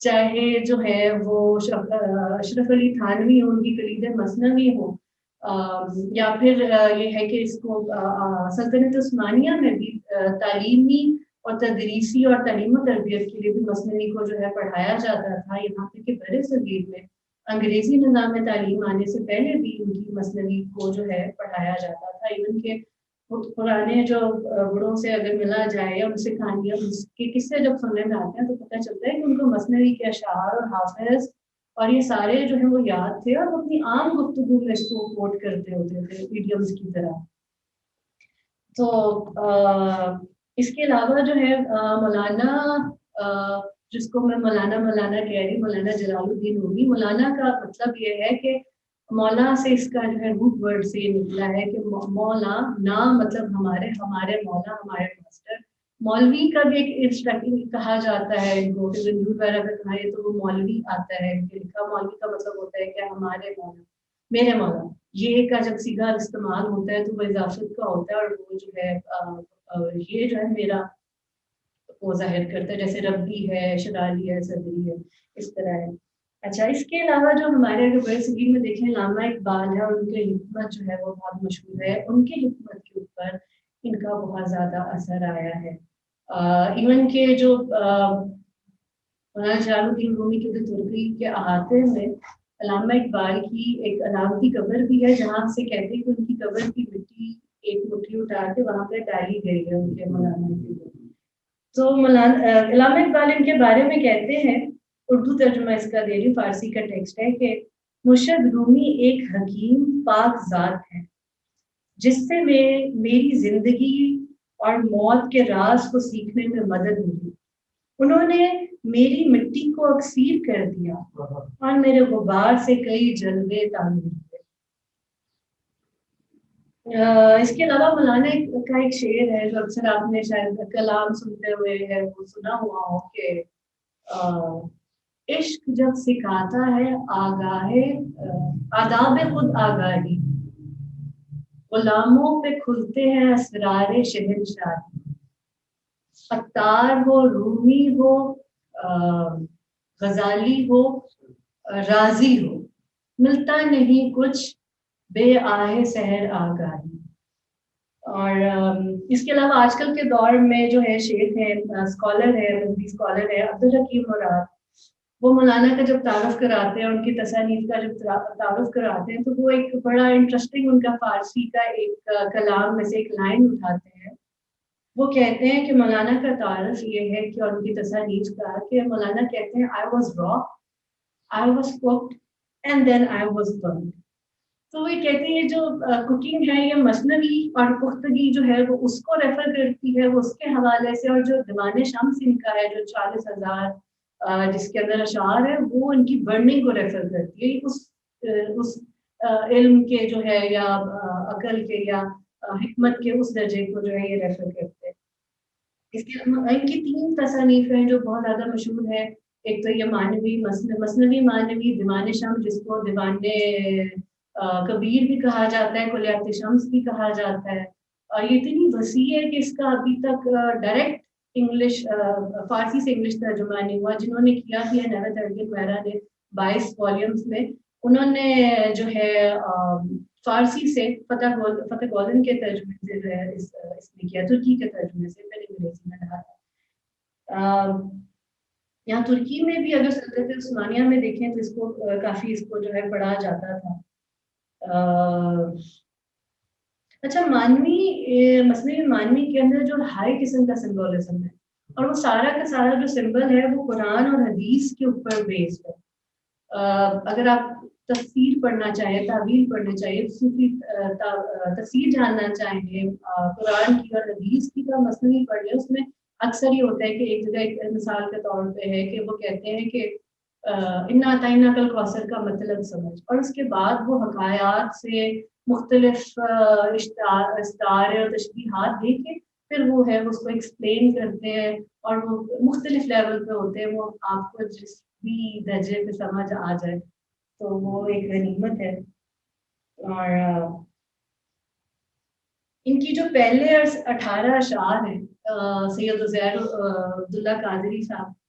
چاہے جو ہے وہ اشرف علی تھانوی ہو، ان کی کلید مثنوی ہو، یا پھر یہ ہے کہ اس کو سلطنت عثمانیہ میں بھی تعلیمی اور تدریسی اور تعلیم و تربیت کے لیے بھی مثنوی کو جو ہے پڑھایا جاتا تھا. یہاں تک کہ بر صغیر میں انگریزی نظام تعلیم آنے سے پہلے بھی ان کی مثنوی کو جو ہے پڑھایا جاتا تھا. ایون کہ پرانے جو بڑوں سے اگر ملا جائے یا ان سے کہانیاں اس کے قصے جب سننے میں آتے ہیں تو پتہ چلتا ہے کہ ان کو مثنوی کے اشعار اور حافظ اور یہ سارے جو ہیں وہ یاد تھے، اور وہ اپنی عام گفتگو میں اس کو کوٹ کرتے ہوتے تھے ایڈیمز کی طرح. تو اس کے علاوہ جو ہے مولانا جس کو میں مولانا کہہ رہی، مولانا جلال الدین رومی، مولانا کا مطلب یہ ہے کہ مولا سے اس کا جو ہے روٹ ورڈ سے یہ نکلا ہے کہ مولا نام مطلب ہمارے مولا، ہمارے ماسٹر. مولوی کا بھی ایک کہا جاتا ہے ان کو، کہ زنجور وغیرہ کا کہا تو وہ مولوی آتا ہے. مولوی کا مطلب ہوتا ہے کہ ہمارے مولا، میرے مولا. یہ کا جب سیدھا استعمال ہوتا ہے تو وہ اضافت کا ہوتا ہے، اور وہ جو ہے یہ جو ہے میرا وہ ظاہر کرتا ہے، جیسے ربی ہے، شرالی ہے، صدری ہے، اس طرح ہے. اچھا، اس کے علاوہ جو ہمارے اگر بڑے صغیر میں دیکھیں، علامہ اقبال ہے اور ان کی حکمت جو ہے وہ بہت مشہور ہے. ان کی حکمت کے اوپر ان کا بہت زیادہ اثر آیا ہے. ایون کہ جو مولانا جلال الدین رومی کے ترکی کے احاطے میں علامہ اقبال کی ایک علامتی قبر بھی ہے، جہاں سے کہتے ہیں کہ ان کی قبر کی مٹی ایک مٹھی اٹھا کے وہاں پہ ڈالی گئی ہے ان کے مولانا کی. تو علامہ اقبال ان کے بارے میں کہتے ہیں، اردو ترجمہ اس کا دے رہی، فارسی کا ٹیکسٹ ہے، کہ مرشد رومی ایک حکیم پاک ذات ہے جس سے میری زندگی اور موت کے راز کو سیکھنے میں مدد ملی. انہوں نے میری مٹی کو اکسیر کر دیا اور میرے غبار سے کئی جلوے تعمیر کیے. اس کے علاوہ مولانا کا ایک شعر ہے جو اکثر آپ نے شاید کلام سنتے ہوئے ہے وہ سنا ہوا ہو، کہ عشق جب سکھاتا ہے آداب خود آگاہی، غلاموں پہ کھلتے ہیں اسرار شہنشاہی. عطار ہو، رومی ہو، غزالی ہو، رازی ہو، ملتا نہیں کچھ بے آہ سحر آگاہی. اور اس کے علاوہ آج کل کے دور میں جو ہے شیخ ہے، اسکالر ہے، مذہبی اسکالر ہے عبدالحکیم مراد، وہ مولانا کا جب تعارف کراتے ہیں، ان کی تصانیف کا جب تعارف کراتے ہیں، تو وہ ایک بڑا انٹرسٹنگ ان کا فارسی کا ایک کلام میں سے ایک لائن اٹھاتے ہیں. وہ کہتے ہیں کہ مولانا کا تعارف یہ ہے کہ، اور ان کی تصانیف کا، کہ مولانا کہتے ہیں I was raw, I was cooked and then I was burned. تو وہ کہتے ہیں یہ جو کوکنگ ہے یہ مثنوی اور پختگی جو ہے وہ اس کو ریفر کرتی ہے، وہ اس کے حوالے سے. اور جو دیوان شمس ان کا ہے جو 40,000 جس کے اندر اشعار ہے، وہ ان کی برننگ کو ریفر کرتی ہے، اس علم کے جو ہے یا عقل کے یا حکمت کے اس درجے کو جو ہے یہ ریفر کرتے ہیں. اس کے ان کی 3 تصانیف ہیں جو بہت زیادہ مشہور ہے. ایک تو یہ معنوی مثنوی معنوی دیوان شمس، جس کو دیوان کبیر بھی کہا جاتا ہے، کلیات شمس بھی کہا جاتا ہے. اور یہ اتنی وسیع ہے کہ اس کا ابھی تک ڈائریکٹ انگلش فارسی سے انگلش ترجمہ نہیں ہوا. جنہوں نے کیا بھی ہے نیوت ارگن ویرا نے 22 والیومز میں، انہوں نے جو ہے فارسی سے فتح گولن کے ترجمے سے جو ہے اس نے کیا، ترکی کے ترجمے سے، پھر انگریزی میں ڈالا. یہاں ترکی میں بھی اگر سلطنت عثمانیہ میں دیکھیں تو اس کو کافی اس کو جو ہے پڑھا جاتا تھا. اچھا، مثنوی مانوی کے اندر جو ہائی قسم کا سمبولزم ہے، اور وہ سارا کا سارا جو سمبل ہے وہ قرآن اور حدیث کے اوپر بیسڈ ہے. اگر آپ تفسیر پڑھنا چاہیں، تعویل پڑھنا چاہیے، صوفی تفسیر جاننا چاہیں قرآن کی اور حدیث کی، تو مثنوی پڑھ لیں. اس میں اکثر یہ ہوتا ہے کہ ایک جگہ ایک مثال کے طور پہ ہے کہ وہ کہتے ہیں کہ انا اعطیناک الکوثر کا مطلب سمجھ، اور اس کے بعد وہ حکایات سے مختلف استعارے اور تشبیہات دے کے پھر وہ ہے اس کو ایکسپلین کرتے ہیں، اور وہ مختلف لیول پہ ہوتے ہیں. وہ آپ کو جس بھی درجے پہ سمجھ آ جائے تو وہ ایک غنیمت ہے. اور ان کی جو پہلے 18 اشعار ہیں، سید عزیر عبداللہ قادری صاحب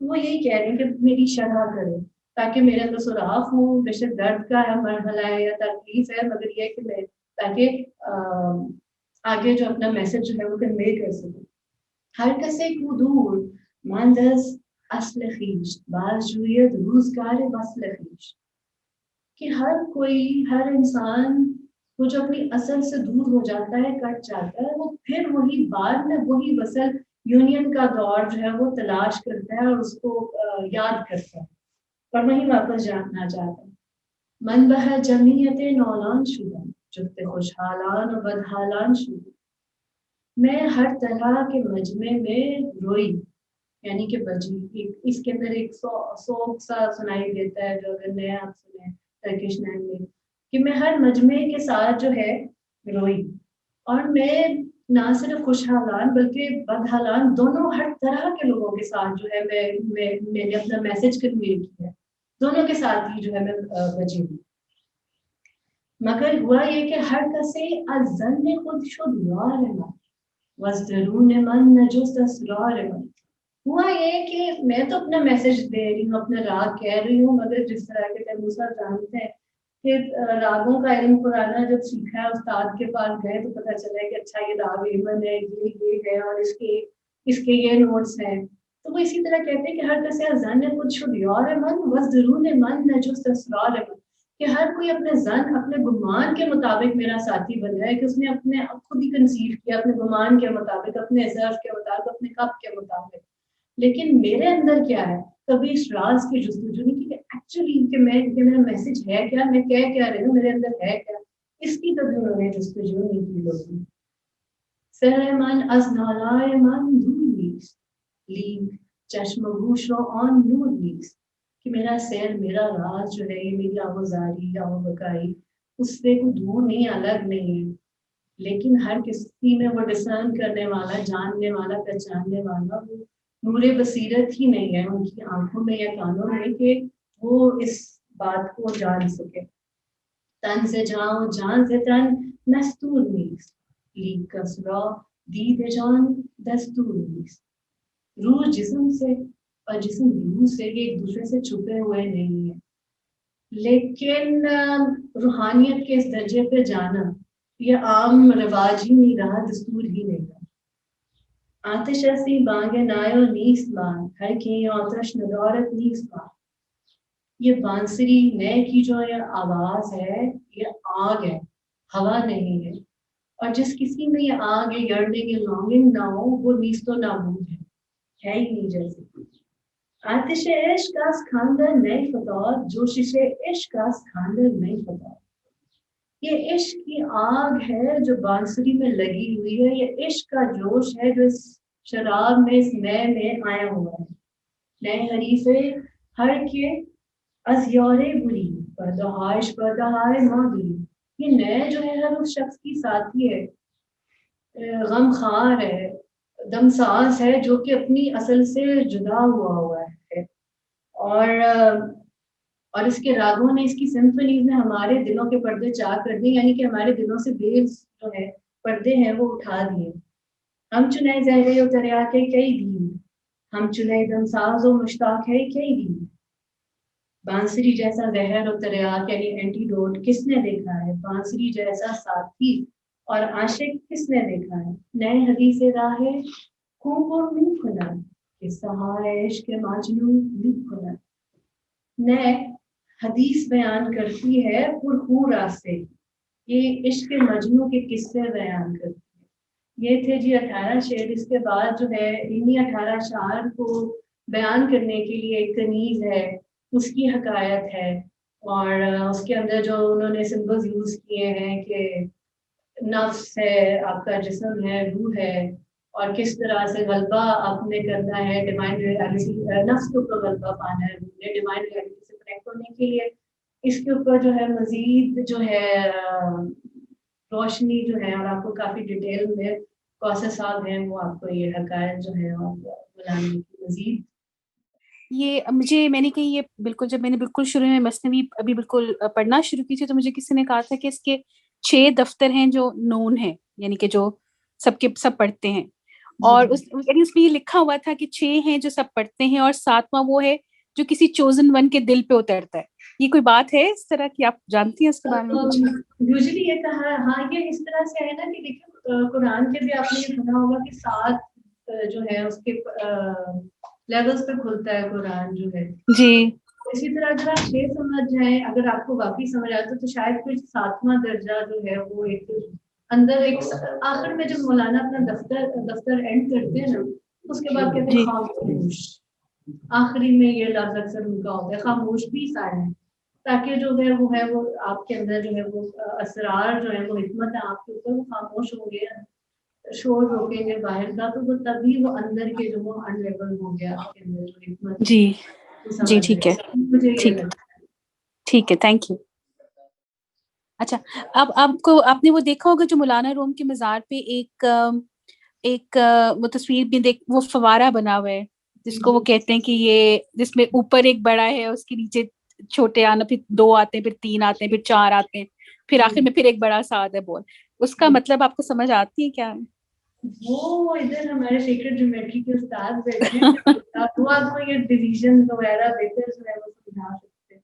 وہ یہی کہہ رہے ہیں کہ میری شرح کرے تاکہ میرے اندر سراخ ہوں، بے شک درد کا ہے مرحلہ ہے یا تکلیف ہے، مگر یہ کہ میں تاکہ آگے جو اپنا میسج جو ہے وہ کنوے کر سکوں. ہر کسے کو دور ماندز اصل خویش باز جوید روزگار وصل خویش، کہ ہر کوئی، ہر انسان وہ جو اپنی اصل سے دور ہو جاتا ہے، کٹ جاتا ہے، وہ پھر وہی بعد میں وہی وصل یونین کا دور جو ہے وہ تلاش کرتا ہے اور اس کو یاد کرتا ہے اور وہیں واپس جانا چاہتا ہے. من بہ جمعیت نولان شدہ جفت خوشحالان و بدحالان شدہ، میں ہر طرح کے مجمع میں روئی، یعنی کہ بجی. اس کے اندر ایک سوگ سا سنائی دیتا ہے جو اگر نیا آپ سنیں ٹرکش نین میں، کہ میں ہر مجمع کے ساتھ جو ہے روئی، اور میں نہ صرف خوشحالان بلکہ بدحالان دونوں ہر طرح کے لوگوں کے ساتھ جو ہے میں نے اپنا میسج کنوے کیا ہے، دونوں کے ساتھ ہی جو ہے میں بجی ہوں. مگر ہوا یہ کہ ہر کسے از ظن خود شد یار من وزدرون من نجست اسرار من. ہوا یہ کہ میں تو اپنا میسج دے رہی ہوں، اپنا راگ کہہ رہی ہوں، مگر جس طرح کے تیموسا جانتے ہیں کہ راگوں کا علم پرانا جب سیکھا ہے استاد کے پاس گئے تو پتہ چلا کہ اچھا یہ راگ ایمن ہے، یہ ہے اور اس کے یہ نوٹس ہیں. تو وہ اسی طرح کہتے ہیں کہ ہر کسے ظن خود شد یار من وزدرون من نجست اسرار من، کہ ہر کوئی اپنے ظن، اپنے گمان کے مطابق میرا ساتھی بن جائے، کہ اس نے اپنے خود ہی کنسیو کیا اپنے گمان کے مطابق، اپنے ظرف کے مطابق، اپنے کپ کے مطابق. لیکن میرے اندر کیا ہے، کبھی اس راز کی جستجو نہیں کی کہ ایکچولی کہ میرا میسج ہے کیا، میں کہہ کیا رہی ہوں، میرے اندر ہے کیا، اس کی کبھی انہوں نے جستجو نہیں کی لوگوں. سر من از نالائے من دور نیست لیک چشم و گوش رو آن نور نیست، کہ میرا سیر، میرا راز جو ہے، یہ میری آوازاری، آوازکائی اس سے کوئی دور نہیں، الگ نہیں ہے، لیکن ہر کسی میں وہ ڈسرن کرنے والا، جاننے والا، پہچاننے والا وہ نور بصیرت ہی نہیں ہے ان کی آنکھوں میں یا کانوں میں کہ وہ اس بات کو جان سکے. تن سے جاؤ جان سے تن مستور نیست لیک کسرا دید جان دستور نیست. روح جسم سے اور جسم روح سے یہ ایک دوسرے سے چھپے ہوئے نہیں ہیں، لیکن روحانیت کے اس درجے پہ جانا یہ عام رواج ہی نہیں رہا، دستور ہی نہیں رہا. آتش ایسی بانگ نایو نیست بانگ ہر کی آتش ندارت نیست بانگ. یہ بانسری نئے کی جو یہ آواز ہے، یہ آگ ہے، ہوا نہیں ہے، اور جس کسی میں یہ آگ ہے، yearning and longing نہ ہو، وہ نیست و نابود ہے ہی نہیں جیسے. آتش عشق از خاندر نئی فتاد جوشش عشق از خاندر نئی فتاد. یہ عشق کی آگ ہے جو بانسری میں لگی ہوئی ہے، یہ عشق کا جوش ہے جو اس شراب میں، اس نئے میں آیا ہوا ہے. نئے حریف ہر کے از یارے بری پردہائش پردہائے مادری. یہ نئے جو ہے ہر اس شخص کی ساتھی ہے، غم خار ہے، دم ساز ہے، جو کہ اپنی اصل سے جدا ہوا ہے. اور اس کے راگوں نے، اس کی سمفنیز نے ہمارے دلوں کے پردے چاک کر دیے، یعنی کہ ہمارے دلوں سے بیلز جو ہے، پردے ہیں، وہ اٹھا دیے. ہم چنے زہرے و دریا کے کئی دین ہم چنے دم ساز و مشتاق ہے کئی دین. بانسری جیسا زہر و تریاک یعنی اینٹی ڈوٹ کس نے دیکھا ہے، بانسری جیسا ساتھی اور عاشق کس نے دیکھا ہے. نئے حدیث راہ خوب نہیں کھلا کہ سہائے عشق مجنون نہیں کھلا. نئے حدیث بیان کرتی ہے پرخون راستے، یہ عشق مجنوں کے قصے بیان کرتی ہے. یہ تھے جی 18 شعر. اس کے بعد جو ہے انہی 18 اشعار کو بیان کرنے کے لیے ایک کنیز ہے، اس کی حکایت ہے، اور اس کے اندر جو انہوں نے سمبلز یوز کیے ہیں کہ نفس ہے، آپ کا جسم ہے، روح ہے، اور کس طرح سے غلبہ آپ نے کرنا ہے ڈیوائن ریالٹی، نفس کے اوپر غلبہ پانا ہے روح نے ڈیوائن ریالٹی سے کنیکٹ ہونے کے لیے. اس کے اوپر جو ہے مزید جو ہے روشنی جو ہے، اور آپ کو کافی ڈیٹیل میں کوسے صاحب ہیں وہ آپ کو یہ حکایت جو ہے اور بلانے کی مزید. یہ مجھے، میں نے کہی یہ بالکل، جب میں نے بالکل شروع میں مثنوی ابھی بالکل پڑھنا شروع کی تھی تو مجھے کسی نے کہا تھا کہ اس کے 6 دفتر ہیں جو نون ہیں، یعنی کہ جو سب پڑھتے ہیں. اور اس یعنی اس میں یہ لکھا ہوا تھا کہ 6 ہیں جو سب پڑھتے ہیں اور 7واں وہ ہے جو کسی چوزن ون کے دل پہ اترتا ہے. یہ کوئی بات ہے اس طرح کی؟ آپ جانتی ہیں اس کے بارے میں کچھ؟ یوزلی یہ کہا ہاں یہ اس طرح سے ہے نا کہ دیکھیں قرآن کے بھی آپ نے یہ سنا ہوگا کہ 7 جو ہے اس کے لیولز پہ کھلتا ہے قرآن جو ہے. جی اسی طرح اگر آپ 6 سمجھ جائیں, اگر آپ کو واقعی سمجھ آتا تو شاید پھر 7واں درجہ جو ہے وہ ایک اندر ایک آخر میں جب مولانا اپنا دفتر اینڈ کرتے ہیں نا اس کے بعد کہتے ہیں خاموش. آخری میں یہ لفظ اکثر ان کا ہوتا ہے خاموش بھی سارے, تاکہ جو ہے وہ آپ کے اندر جو ہے وہ اسرار جو ہے وہ حکمت ہے آپ کے اوپر وہ خاموش ہو گیا, شور روکیں گے باہر کا تو وہ تبھی وہ اندر کے جو وہ انلیول ہو گیا آپ کے اندر جو حکمت. جی جی ٹھیک ہے مجھے یہ ٹھیک ٹھیک ہے تھینک یو. اچھا اب آپ نے وہ دیکھا ہوگا جو مولانا روم کے مزار پہ ایک وہ تصویر بھی وہ فوارہ بنا ہوا ہے جس کو وہ کہتے ہیں کہ یہ جس میں اوپر ایک بڑا ہے اس کے نیچے چھوٹے آنا, پھر 2 آتے ہیں, پھر 3 آتے ہیں, پھر 4 آتے ہیں, پھر آخر میں پھر ایک بڑا سا آتا ہے بول. اس کا مطلب آپ کو سمجھ آتی ہے کیا؟ وہ ادھر ہمارے سیکرٹ جیومیٹری کے استاد بیٹھے ہیں وہ آپ کو یہ ڈویژن وغیرہ دیتے ہیں وہ سمجھا سکتے ہیں.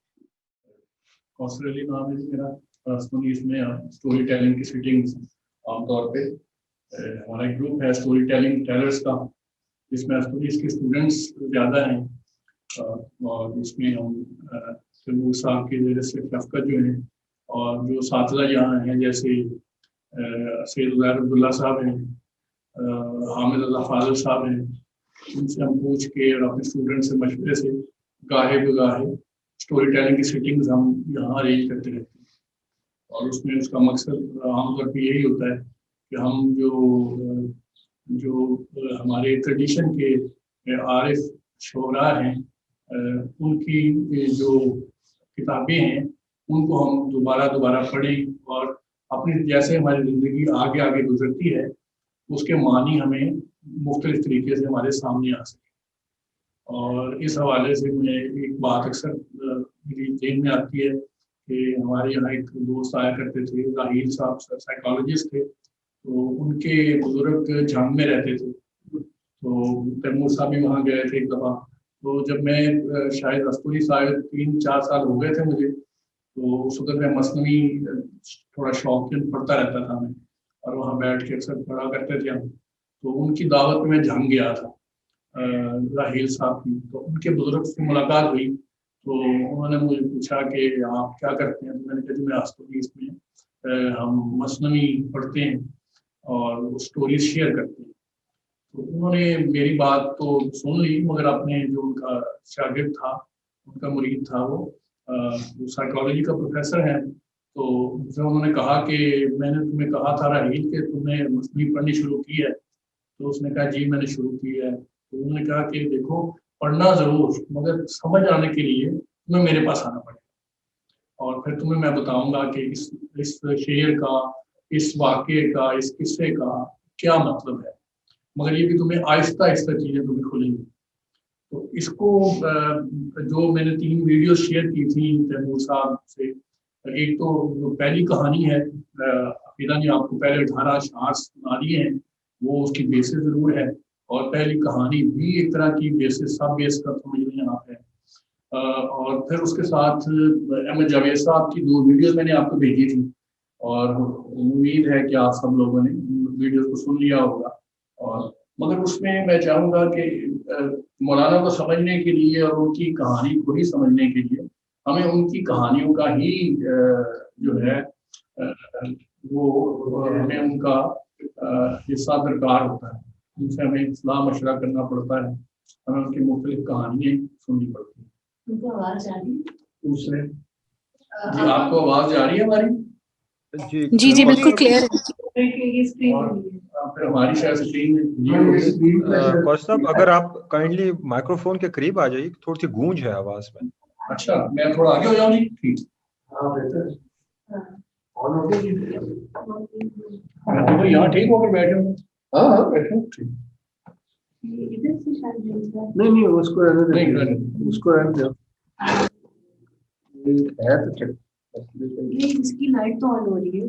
کوثر علی نام ہے میرا. اس میں اسٹوری ٹیلنگ کی سیٹنگز عام طور پہ ہمارا ایک گروپ ہے اسٹوری ٹیلنگ ٹیلرس کا, جس میں اسٹوریز کے اسٹوڈنٹس زیادہ ہیں, اور اس میں ہم تیمور صاحب کی وجہ سے شفقت جو ہیں اور جو اساتذہ یہاں ہیں جیسے سید عزیر عبداللہ صاحب ہیں, حامد اللہ فاضل صاحب ہیں, ان سے ہم پوچھ کے اور اپنے اسٹوڈنٹ سے مشورے سے گاہے بگاہے اسٹوری ٹیلنگ کی سیٹنگز ہم یہاں ارینج کرتے رہتے ہیں. اور اس میں اس کا مقصد عام طور پہ یہی ہوتا ہے کہ ہم جو ہمارے ٹریڈیشن کے عارف شعراء ہیں ان کی جو کتابیں ہیں ان کو ہم دوبارہ پڑھیں اور اپنی جیسے ہماری زندگی آگے گزرتی ہے اس کے معنی ہمیں مختلف طریقے سے ہمارے سامنے آ سکے. اور اس حوالے سے مجھے ایک بات اکثر میری ذہن میں آتی ہے کہ ہمارے یہاں ایک دوست آیا کرتے تھے, راہیل صاحب سائیکالوجسٹ تھے, تو ان کے بزرگ جھنگ میں رہتے تھے, تو تیمور صاحب بھی وہاں گئے تھے ایک دفعہ. تو جب میں شاید استوری صاحب 3-4 سال ہو گئے تھے مجھے, تو اس وقت میں مثنوی تھوڑا شوقین پڑھتا رہتا تھا میں, اور وہاں بیٹھ کے اکثر پڑھا کرتے تھے ہم. تو ان کی دعوت میں جھنگ گیا تھا راہیل صاحب کی, تو ان کے بزرگ سے ملاقات ہوئی, تو انہوں نے مجھے پوچھا کہ آپ کیا کرتے ہیں. تو میں نے کہا میں اسٹوریز میں ہم مثنوی پڑھتے ہیں اور اسٹوریز شیئر کرتے ہیں. تو انہوں نے میری بات تو سن لی, مگر اپنے جو ان کا شاگرد تھا, ان کا مرید تھا, وہ سائیکالوجی کا پروفیسر ہے, تو انہوں نے کہا کہ میں نے تمہیں کہا تھا راہیل کہ تم نے مثنوی پڑھنی شروع کی ہے. تو اس نے کہا جی میں نے شروع کی ہے. تو انہوں نے کہا کہ دیکھو پڑھنا ضرور, مگر سمجھ آنے کے لیے تمہیں میرے پاس آنا پڑے گا, اور پھر تمہیں میں بتاؤں گا کہ اس شعر کا, اس واقعے کا, اس قصے کا کیا مطلب ہے, مگر یہ کہ تمہیں آہستہ چیزیں تمہیں کھلیں گی. تو اس کو جو میں نے 3 ویڈیوز شیئر کی تھیں تیمور صاحب سے, ایک تو پہلی کہانی ہے, عقیدہ نے آپ کو پہلے 18 اشعار سنا دیے ہیں, وہ اس کی بیسس ضرور ہے, اور پہلی کہانی بھی ایک طرح کی بیسس سب بیس کا سمجھ لیں آپ ہے. اور پھر اس کے ساتھ احمد جاوید صاحب کی 2 ویڈیوز میں نے آپ کو بھیجی تھی, اور امید ہے کہ آپ سب لوگوں نے ویڈیوز کو سن لیا ہوگا. اور مگر اس میں میں چاہوں گا کہ مولانا کو سمجھنے کے لیے اور ان کی کہانی کو ہی سمجھنے کے لیے ہمیں ان کی کہانیوں کا ہی جو ہے وہ ہمیں ان کا حصہ درکار ہوتا ہے, ان سے ہمیں اصلاح مشورہ کرنا پڑتا ہے, ہمیں ان کی مختلف کہانیاں سننی پڑتی ہیں. ان کو آواز آ رہی ہے دوسرے جی آپ کو آواز جا رہی ہے ہماری؟ جی بالکل کلیئر ہے. اور پھر ہماری شاید اسکرین کوثر صاحب اگر آپ کائنڈلی مائکرو فون کے قریب آ جائیے, تھوڑی سی گونج ہے آواز میں. اچھا میں تھوڑا آگے ہو جاؤں جی. ٹھیک یہاں ٹھیک ہو کر بیٹھے ہوں. ہاں بیٹھے ہوں ٹھیک. نہیں اس کو رہنے دو ہے تو اس کی لائٹ تو آن ہو رہی ہے.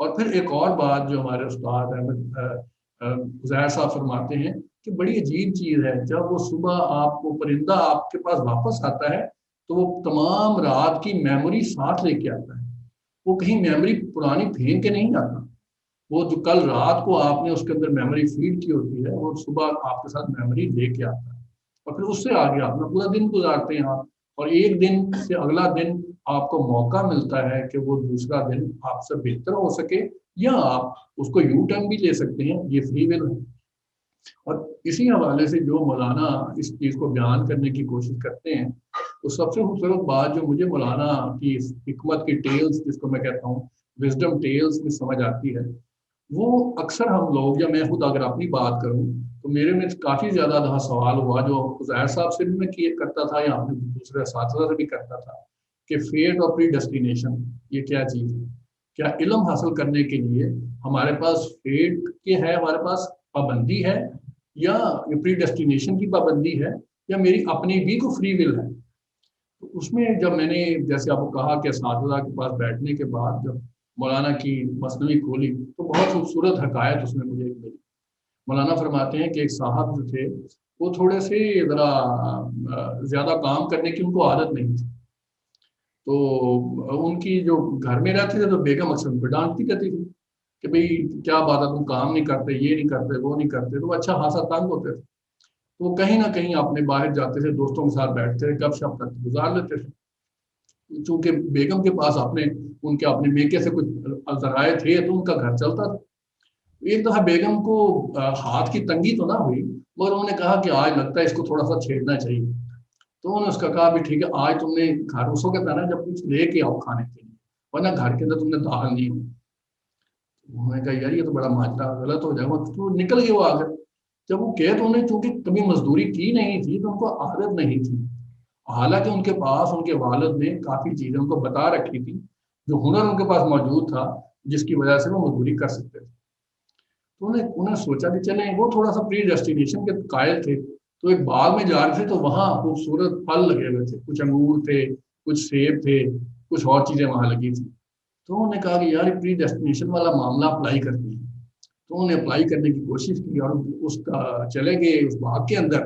اور پھر ایک اور بات جو ہمارے استاد احمد ظاہر صاحب فرماتے ہیں کہ بڑی عجیب چیز ہے، جب وہ صبح آپ کو پرندہ آپ کے پاس واپس آتا ہے تو وہ تمام رات کی میموری ساتھ لے کے آتا ہے، وہ کہیں میموری پرانی پھینک کے نہیں آتا، وہ جو کل رات کو آپ نے اس کے اندر میموری فیڈ کی ہوتی ہے وہ صبح آپ کے ساتھ میموری لے کے آتا ہے، اور پھر اس سے آگے اپنا پورا دن گزارتے ہیں آپ، اور ایک دن سے اگلا دن آپ کو موقع ملتا ہے کہ وہ دوسرا دن آپ سے بہتر ہو سکے، یا آپ اس کو یو ٹرن بھی لے سکتے ہیں، یہ فری ول ہے۔ اور اسی حوالے سے جو مولانا اس چیز کو بیان کرنے کی کوشش کرتے ہیں، تو سب سے خوبصورت بات جو مجھے مولانا کی حکمت کی ٹیلز جس کو میں کہتا ہوں وزڈم ٹیلز میں سمجھ آتی ہے، وہ اکثر ہم لوگ، یا میں خود اگر اپنی بات کروں تو میرے میں کافی زیادہ دفعہ سوال ہوا جو ظاہر صاحب سے بھی میں کیے کرتا تھا یا اپنے دوسرے اساتذہ سے بھی کرتا تھا کہ فیٹ اور پری ڈیسٹینیشن یہ کیا چیز ہے؟ کیا علم حاصل کرنے کے لیے ہمارے پاس فیٹ کے ہے، ہمارے پاس پابندی ہے، یا پری ڈیسٹینیشن کی پابندی ہے، یا میری اپنی بھی کو فری ول ہے؟ تو اس میں جب میں نے جیسے آپ کو کہا کہ اساتذہ کے پاس بیٹھنے کے بعد جب مولانا کی مثنوی کھولی تو بہت خوبصورت حکایت اس میں مجھے ملی۔ مولانا فرماتے ہیں کہ ایک صاحب جو تھے وہ تھوڑے سے ذرا زیادہ کام کرنے کی ان کو عادت نہیں تھی، تو ان کی جو گھر میں رہتے تھے تو بیگم اکثر ان کو ڈانٹتی رہتی تھی کہ بھئی کیا بات ہے، تم کام نہیں کرتے، یہ نہیں کرتے، وہ نہیں کرتے، تو اچھا خاصا تنگ ہوتے تھے، تو وہ کہیں نہ کہیں اپنے باہر جاتے تھے، دوستوں کے ساتھ بیٹھتے تھے، گپ شپ کرتے گزار لیتے تھے، چونکہ بیگم کے پاس ان کے اپنے میکے سے کچھ ذرائع تھے تو ان کا گھر چلتا تھا۔ ایک دفعہ بیگم کو ہاتھ کی تنگی تو نہ ہوئی، مگر انہوں نے کہا کہ آج لگتا ہے اس کو تھوڑا سا چھیڑنا چاہیے، تو انہوں نے اس کا کہا بھی ٹھیک ہے، آج تم نے گھر اس وقت آنا جب کچھ لے کے آؤ کھانے کے لیے، ورنہ گھر کے اندر تم نے دال نہیں ہو۔ انہوں نے کہا یار یہ تو بڑا ماجرا غلط ہو جائے گا، تو نکل گئے وہ آگے۔ جب وہ کہے تو انہیں چونکہ کبھی مزدوری کی نہیں تھی تو ان کو عادت نہیں تھی، حالانکہ ان کے پاس ان کے والد نے کافی چیزیں ان کو بتا رکھی تھی، جو ہنر ان کے پاس موجود تھا جس کی وجہ سے وہ مزدوری کر سکتے تھے۔ تو انہیں سوچا کہ چلیں، وہ تھوڑا سا پری ڈیسٹینیشن کے قائل تھے، تو ایک باغ میں جا رہے تھے تو وہاں خوبصورت پھل لگے ہوئے تھے، کچھ انگور تھے، کچھ سیب تھے، کچھ اور چیزیں وہاں لگی تھی، تو انہوں نے کہا کہ یار پری ڈیسٹینیشن والا معاملہ اپلائی کرتے ہیں، تو انہوں نے اپلائی کرنے کی کوشش کی اور اس کا چلے گئے اس باغ کے اندر،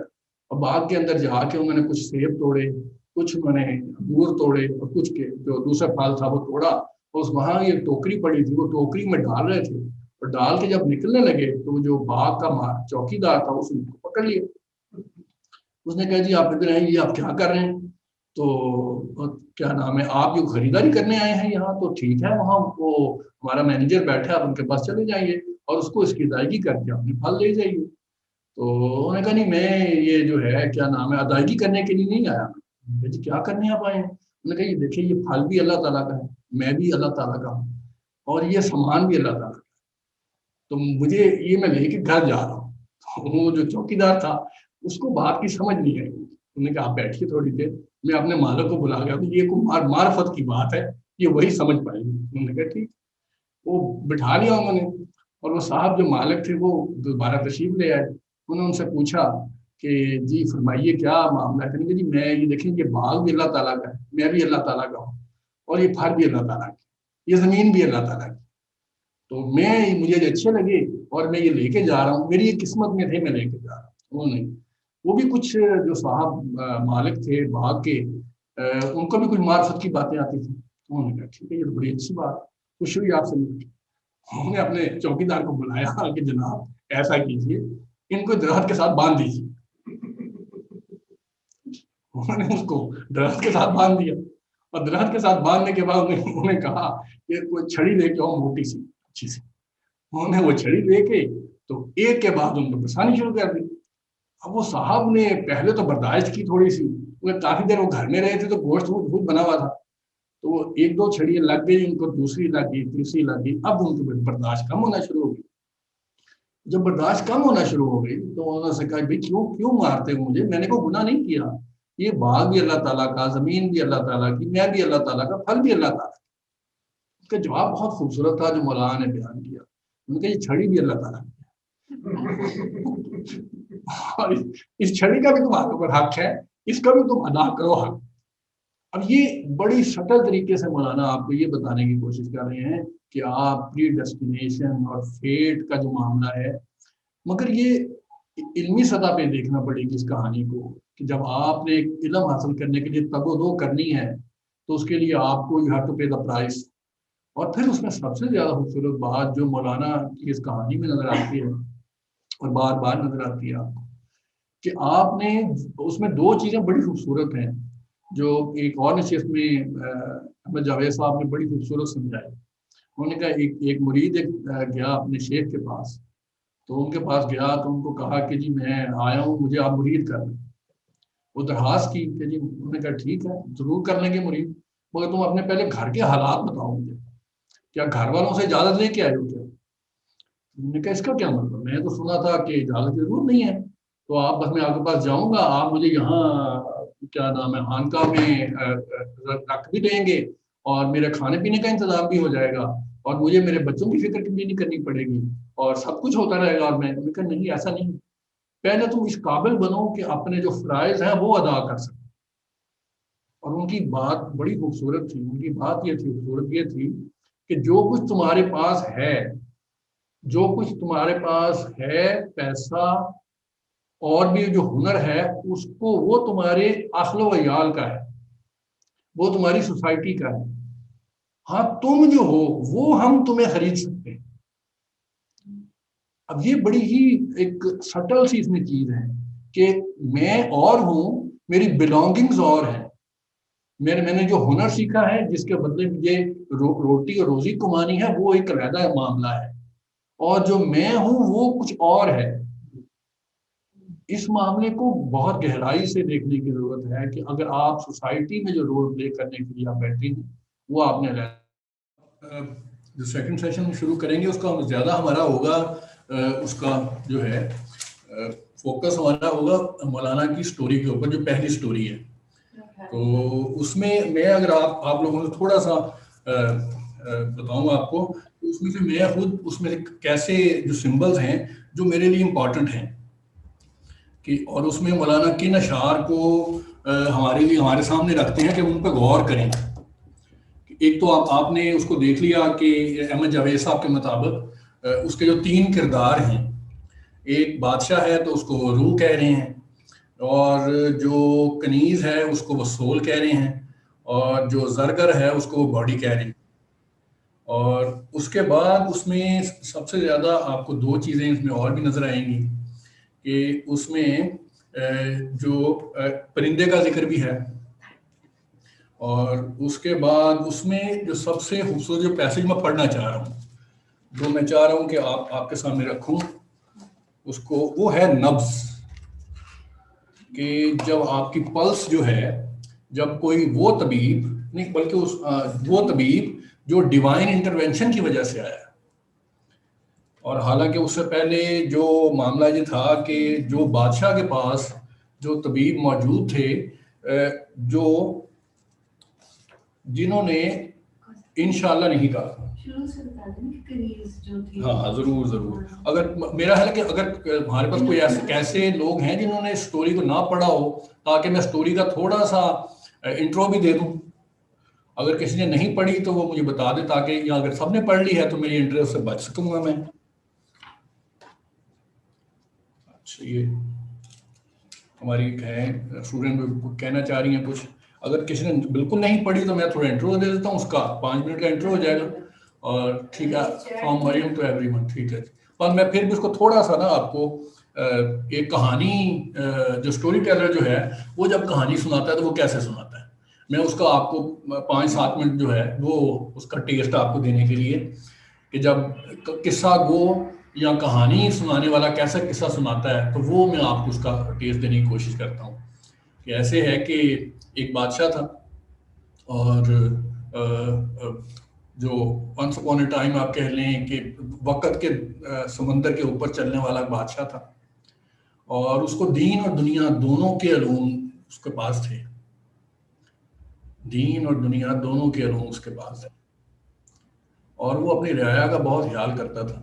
اور باغ کے اندر جا کے انہوں نے کچھ سیب توڑے، کچھ انہوں نے انگور توڑے، اور کچھ کے جو دوسرا پھل تھا وہ توڑا، اور وہاں ایک ٹوکری پڑی تھی، وہ ٹوکری میں ڈال رہے تھے، اور ڈال کے جب نکلنے لگے تو جو باغ کا چوکی دار تھا اس نے پکڑ لیا۔ اس نے کہا جی آپ ادھر آئیں، یہ آپ کیا کر رہے ہیں؟ تو کیا نام ہے، آپ جو خریداری کرنے آئے ہیں یہاں، تو ٹھیک ہے وہاں وہ ہمارا مینیجر بیٹھا ہے، آپ ان کے پاس چلے جائیے اور اس کو اس کی ادائیگی کر کے اپنے پھل لے جائیے۔ تو انہوں نے کہا نہیں میں یہ جو ہے کیا نام ہے ادائیگی کرنے کے لیے نہیں آیا۔ جی کیا کرنے آپ آئے ہیں؟ انہوں نے کہا یہ دیکھیے یہ پھل بھی اللہ تعالیٰ کا ہے، میں بھی اللہ تعالیٰ کا ہوں، اور یہ سامان بھی اللہ تعالیٰ کا ہے، تو مجھے یہ میں لے کے گھر جا رہا ہوں۔ وہ جو چوکی دار تھا اس کو بات کی سمجھ نہیں آئی، انہوں نے کہا آپ بیٹھیے تھوڑی دیر، میں اپنے مالک کو بلا گیا، یہ کوئی معرفت کی بات ہے، یہ وہی سمجھ پائے گی۔ انہوں نے کہا ٹھیک، وہ بٹھا لیا انہوں نے، اور وہ صاحب جو مالک تھے وہ دوبارہ تشریف لے آئے، انہوں نے ان سے پوچھا کہ جی فرمائیے کیا معاملہ ہے؟ کہ جی میں یہ دیکھیں یہ باغ بھی اللہ تعالیٰ کا ہے، میں بھی اللہ تعالیٰ کا ہوں، اور یہ پھل بھی اللہ تعالیٰ کی، یہ زمین بھی اللہ تعالیٰ کی، تو مجھے اچھے لگے اور میں یہ لے کے جا رہا ہوں، میری یہ قسمت میں تھے میں لے کے جا رہا ہوں۔ انہوں نے وہ بھی کچھ جو صاحب مالک تھے باغ کے، ان کو بھی کچھ معرفت کی باتیں آتی تھیں، انہوں نے کہا ٹھیک ہے یہ تو بڑی اچھی بات، خوش ہوئی آپ سے مل کے۔ انہوں نے اپنے چوکی دار کو بلایا کہ جناب ایسا کیجیے، ان کو درخت کے ساتھ باندھ دیجیے۔ انہوں نے اس کو درخت کے ساتھ باندھ دیا، اور درخت کے ساتھ باندھنے کے بعد انہوں نے کہا کہ کوئی چھڑی لے کے آؤ موٹی سی اچھی سی۔ انہوں نے وہ چھڑی لے کے تو ایک کے بعد ان کو پرسانی شروع کر دی۔ اب وہ صاحب نے پہلے تو برداشت کی تھوڑی سی، کافی دیر وہ گھر میں رہے تھے تو گوشت خود بنا ہوا تھا، تو وہ ایک دو چھڑیاں لگ گئی ان کو، دوسری لگ گئی، تیسری لگ گئی، اب ان کی برداشت کم ہونا شروع ہو گئی۔ جب برداشت کم ہونا شروع ہو گئی تو انہوں نے کہا بھائی کیوں مارتے ہو مجھے، میں نے کوئی گناہ نہیں کیا، یہ باغ بھی اللہ تعالیٰ کا، زمین بھی اللہ تعالیٰ کی، میں بھی اللہ تعالیٰ کا، پھل بھی اللہ تعالیٰ کا۔ اس کا جواب بہت خوبصورت تھا جو مولانا نے بیان کیا، انہوں نے کہا یہ چھڑی بھی اللہ تعالیٰ کی، اور اس چھڑی کا بھی تمہارے اوپر حق ہے، اس کا بھی تم ادا کرو حق۔ اب یہ بڑی سٹل طریقے سے مولانا آپ کو یہ بتانے کی کوشش کر رہے ہیں کہ آپ پری ڈیسٹینیشن اور فیٹ کا جو معاملہ ہے، مگر یہ علمی سطح پہ دیکھنا پڑے گی اس کہانی کو کہ جب آپ نے ایک علم حاصل کرنے کے لیے تگ و دو کرنی ہے تو اس کے لیے آپ کو you have to pay the prize. اور پھر اس میں سب سے زیادہ خوبصورت بات جو مولانا کی اس کہانی میں نظر آتی ہے اور بار بار نظر آتی ہے آپ کو، کہ آپ نے اس میں دو چیزیں بڑی خوبصورت ہیں جو ایک اور نشست میں احمد جاوید صاحب نے بڑی خوبصورت سمجھائی. انہوں نے کہا ایک مرید گیا اپنے شیخ کے پاس، تو ان کے پاس گیا تو ان کو کہا کہ جی میں آیا ہوں، مجھے آپ مرید کر لیں. وہ درخواست کی کہ جی، انہوں نے کہا ٹھیک ہے ضرور کر لیں گے مرید، مگر تم اپنے پہلے گھر کے حالات بتاؤ مجھے، کیا گھر والوں سے اجازت لے کے آئے ہو کیا؟ انہوں نے کہا اس کا کیا مطلب، میں تو سنا تھا کہ اجازت کی ضرورت نہیں ہے، تو آپ بس میں آپ کے پاس جاؤں گا، آپ مجھے یہاں کیا نام ہے خانقاہ میں رکھ بھی دیں گے اور میرے کھانے پینے کا انتظام بھی ہو جائے گا اور مجھے میرے بچوں کی فکر بھی نہیں کرنی پڑے گی اور سب کچھ ہوتا رہے گا. اور میں نے کہا نہیں ایسا نہیں، پہلے تم اس قابل بنو کہ اپنے جو فرائض ہیں وہ ادا کر سکو. اور ان کی بات بڑی خوبصورت تھی، ان کی بات یہ تھی، خوبصورت یہ تھی کہ جو کچھ تمہارے پاس ہے، جو کچھ تمہارے پاس ہے، پیسہ اور بھی جو ہنر ہے، اس کو وہ تمہارے اہل و عیال کا ہے، وہ تمہاری سوسائٹی کا ہے. ہاں تم جو ہو وہ ہم تمہیں خرید سکتے ہیں. اب یہ بڑی ہی ایک سٹل سی اس میں چیز ہے کہ میں اور ہوں، میری بلانگنگز اور ہیں، میں نے جو ہنر سیکھا ہے جس کے بدلے مجھے روٹی اور روزی کمانی ہے وہ ایک علیحدہ معاملہ ہے، اور جو میں ہوں وہ کچھ اور ہے. اس معاملے کو بہت گہرائی سے دیکھنے کی ضرورت ہے کہ اگر آپ سوسائٹی میں جو رول پلے کرنے کے لیے آپ بیٹھے ہیں وہ آپ نے جو سیکنڈ سیشن شروع کریں گے اس کا زیادہ ہمارا ہوگا، اس کا جو ہے فوکس ہمارا ہوگا مولانا کی سٹوری کے اوپر، جو پہلی سٹوری ہے. تو اس میں اگر آپ لوگوں سے تھوڑا سا بتاؤں گا آپ کو، اس میں سے میں خود اس میں کیسے جو سمبلز ہیں جو میرے لیے امپورٹنٹ ہیں کہ، اور اس میں مولانا کن اشعار کو ہمارے سامنے رکھتے ہیں کہ ان پہ غور کریں. ایک تو آپ نے اس کو دیکھ لیا کہ احمد جاوید صاحب کے مطابق اس کے جو 3 کردار ہیں، ایک بادشاہ ہے تو اس کو روح کہہ رہے ہیں، اور جو کنیز ہے اس کو وہ سول کہہ رہے ہیں، اور جو زرگر ہے اس کو وہ باڈی کہہ رہے ہیں. اور اس کے بعد اس میں سب سے زیادہ آپ کو 2 چیزیں اس میں اور بھی نظر آئیں گی کہ اس میں جو پرندے کا ذکر بھی ہے، اور اس کے بعد اس میں جو سب سے خوبصورت جو پیسج میں پڑھنا چاہ رہا ہوں، جو میں چاہ رہا ہوں کہ آپ کے سامنے رکھوں، اس کو وہ ہے نبض. کہ جب آپ کی پلس جو ہے، جب کوئی وہ طبیب نہیں بلکہ وہ طبیب جو ڈیوائن انٹرونشن کی وجہ سے آیا، اور حالانکہ اس سے پہلے جو معاملہ یہ تھا کہ جو بادشاہ کے پاس جو طبیب موجود تھے، جو جنہوں نے انشاءاللہ نہیں کہا. ہاں ضرور. اگر میرا خیال ہے کہ اگر ہمارے پاس کوئی ایسے لوگ ہیں جنہوں نے سٹوری کو نہ پڑھا ہو، تاکہ میں سٹوری کا تھوڑا سا انٹرو بھی دے دوں. اگر کسی نے نہیں پڑھی تو وہ مجھے بتا دے، تاکہ یا اگر سب نے پڑھ لی ہے تو میری انٹرسٹ سے بچ سکوں گا میں. اچھا، یہ ہماری ہے اسٹوڈنٹ کہنا چاہ رہی ہیں کچھ. اگر کسی نے بالکل نہیں پڑھی تو میں تھوڑا انٹرو دے دیتا ہوں، اس کا 5 منٹ کا انٹرو ہو جائے گا. اور ٹھیک ہے، from Maryam to everyone, ٹھیک ہے. اور میں پھر بھی اس کو تھوڑا سا نا آپ کو ایک کہانی، جو سٹوری ٹیلر جو ہے وہ جب کہانی سناتا ہے تو وہ کیسے سناتا ہے، میں اس کا آپ کو 5-7 منٹ جو ہے وہ اس کا ٹیسٹ آپ کو دینے کے لیے، کہ جب قصہ گو یا کہانی سنانے والا کیسا قصہ سناتا ہے تو وہ میں آپ کو اس کا ٹیسٹ دینے کی کوشش کرتا ہوں. کہ ایسے ہے کہ ایک بادشاہ تھا، اور جو ونس اپون اے ٹائم آپ کہہ لیں کہ وقت کے سمندر کے اوپر چلنے والا بادشاہ تھا، اور اس کو دین اور دنیا دونوں کے علوم اس کے پاس تھے. دین اور دنیا دونوں کے علوم اس کے پاس تھے، اور وہ اپنی رعایا کا بہت خیال کرتا تھا،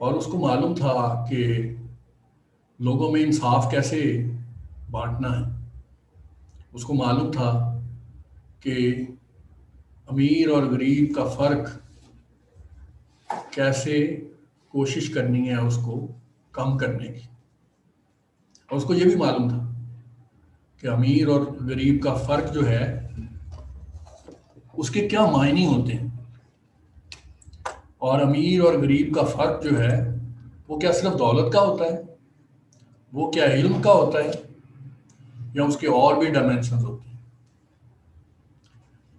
اور اس کو معلوم تھا کہ لوگوں میں انصاف کیسے بانٹنا ہے. اس کو معلوم تھا کہ امیر اور غریب کا فرق کیسے کوشش کرنی ہے اس کو کم کرنے کی، اور اس کو یہ بھی معلوم تھا کہ امیر اور غریب کا فرق جو ہے اس کے کیا معنی ہوتے ہیں، اور امیر اور غریب کا فرق جو ہے وہ کیا صرف دولت کا ہوتا ہے، وہ کیا علم کا ہوتا ہے، یا اس کے اور بھی ڈائمینشنز ہوتے ہیں۔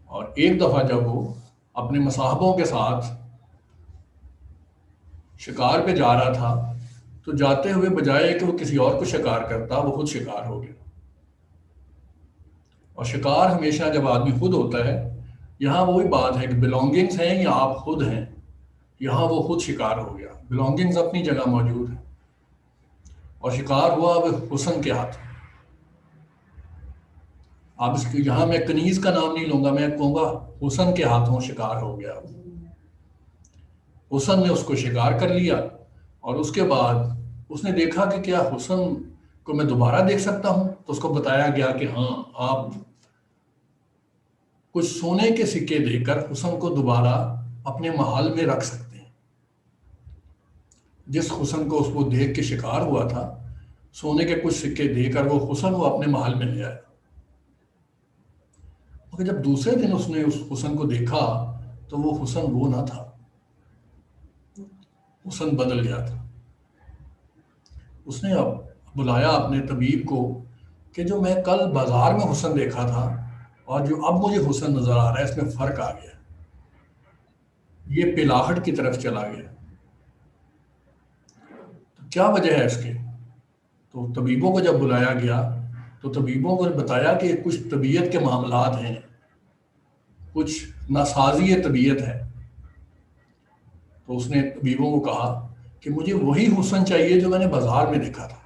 اور ایک دفعہ جب وہ اپنے مصاحبوں کے ساتھ شکار پہ جا رہا تھا تو جاتے ہوئے بجائے کہ وہ کسی اور کو شکار کرتا، وہ خود شکار ہو گیا۔ اور شکار ہمیشہ جب آدمی خود ہوتا ہے، یہاں وہی بات ہے کہ بلونگنگز ہیں یا آپ خود ہیں، یہاں وہ خود شکار ہو گیا، بلونگنگز اپنی جگہ موجود ہیں، اور شکار ہوا اب حسن کے ہاتھ۔ اب اس کے یہاں میں کنیز کا نام نہیں لوں گا، میں کہوں گا حسن کے ہاتھوں شکار ہو گیا۔ حسن نے اس کو شکار کر لیا، اور اس کے بعد اس نے دیکھا کہ کیا حسن کو میں دوبارہ دیکھ سکتا ہوں، تو اس کو بتایا گیا کہ ہاں، آپ کچھ سونے کے سکے دے کر حسن کو دوبارہ اپنے محل میں رکھ سکتے ہیں۔ جس حسن کو اس کو دیکھ کے شکار ہوا تھا، سونے کے کچھ سکے دے کر وہ حسن کو اپنے محل میں لے آیا۔ مگر جب دوسرے دن اس نے اس حسن کو دیکھا تو وہ حسن وہ نہ تھا، حسن بدل گیا تھا۔ اس نے اب بلایا اپنے طبیب کو کہ جو میں کل بازار میں حسن دیکھا تھا اور جو اب مجھے حسن نظر آ رہا ہے، اس میں فرق آ گیا، یہ پلاہٹ کی طرف چلا گیا۔ تو کیا وجہ ہے اس کے؟ تو طبیبوں کو جب بلایا گیا تو طبیبوں کو بتایا کہ کچھ طبیعت کے معاملات ہیں، کچھ ناسازی طبیعت ہے۔ تو اس نے طبیبوں کو کہا کہ مجھے وہی حسن چاہیے جو میں نے بازار میں دیکھا تھا۔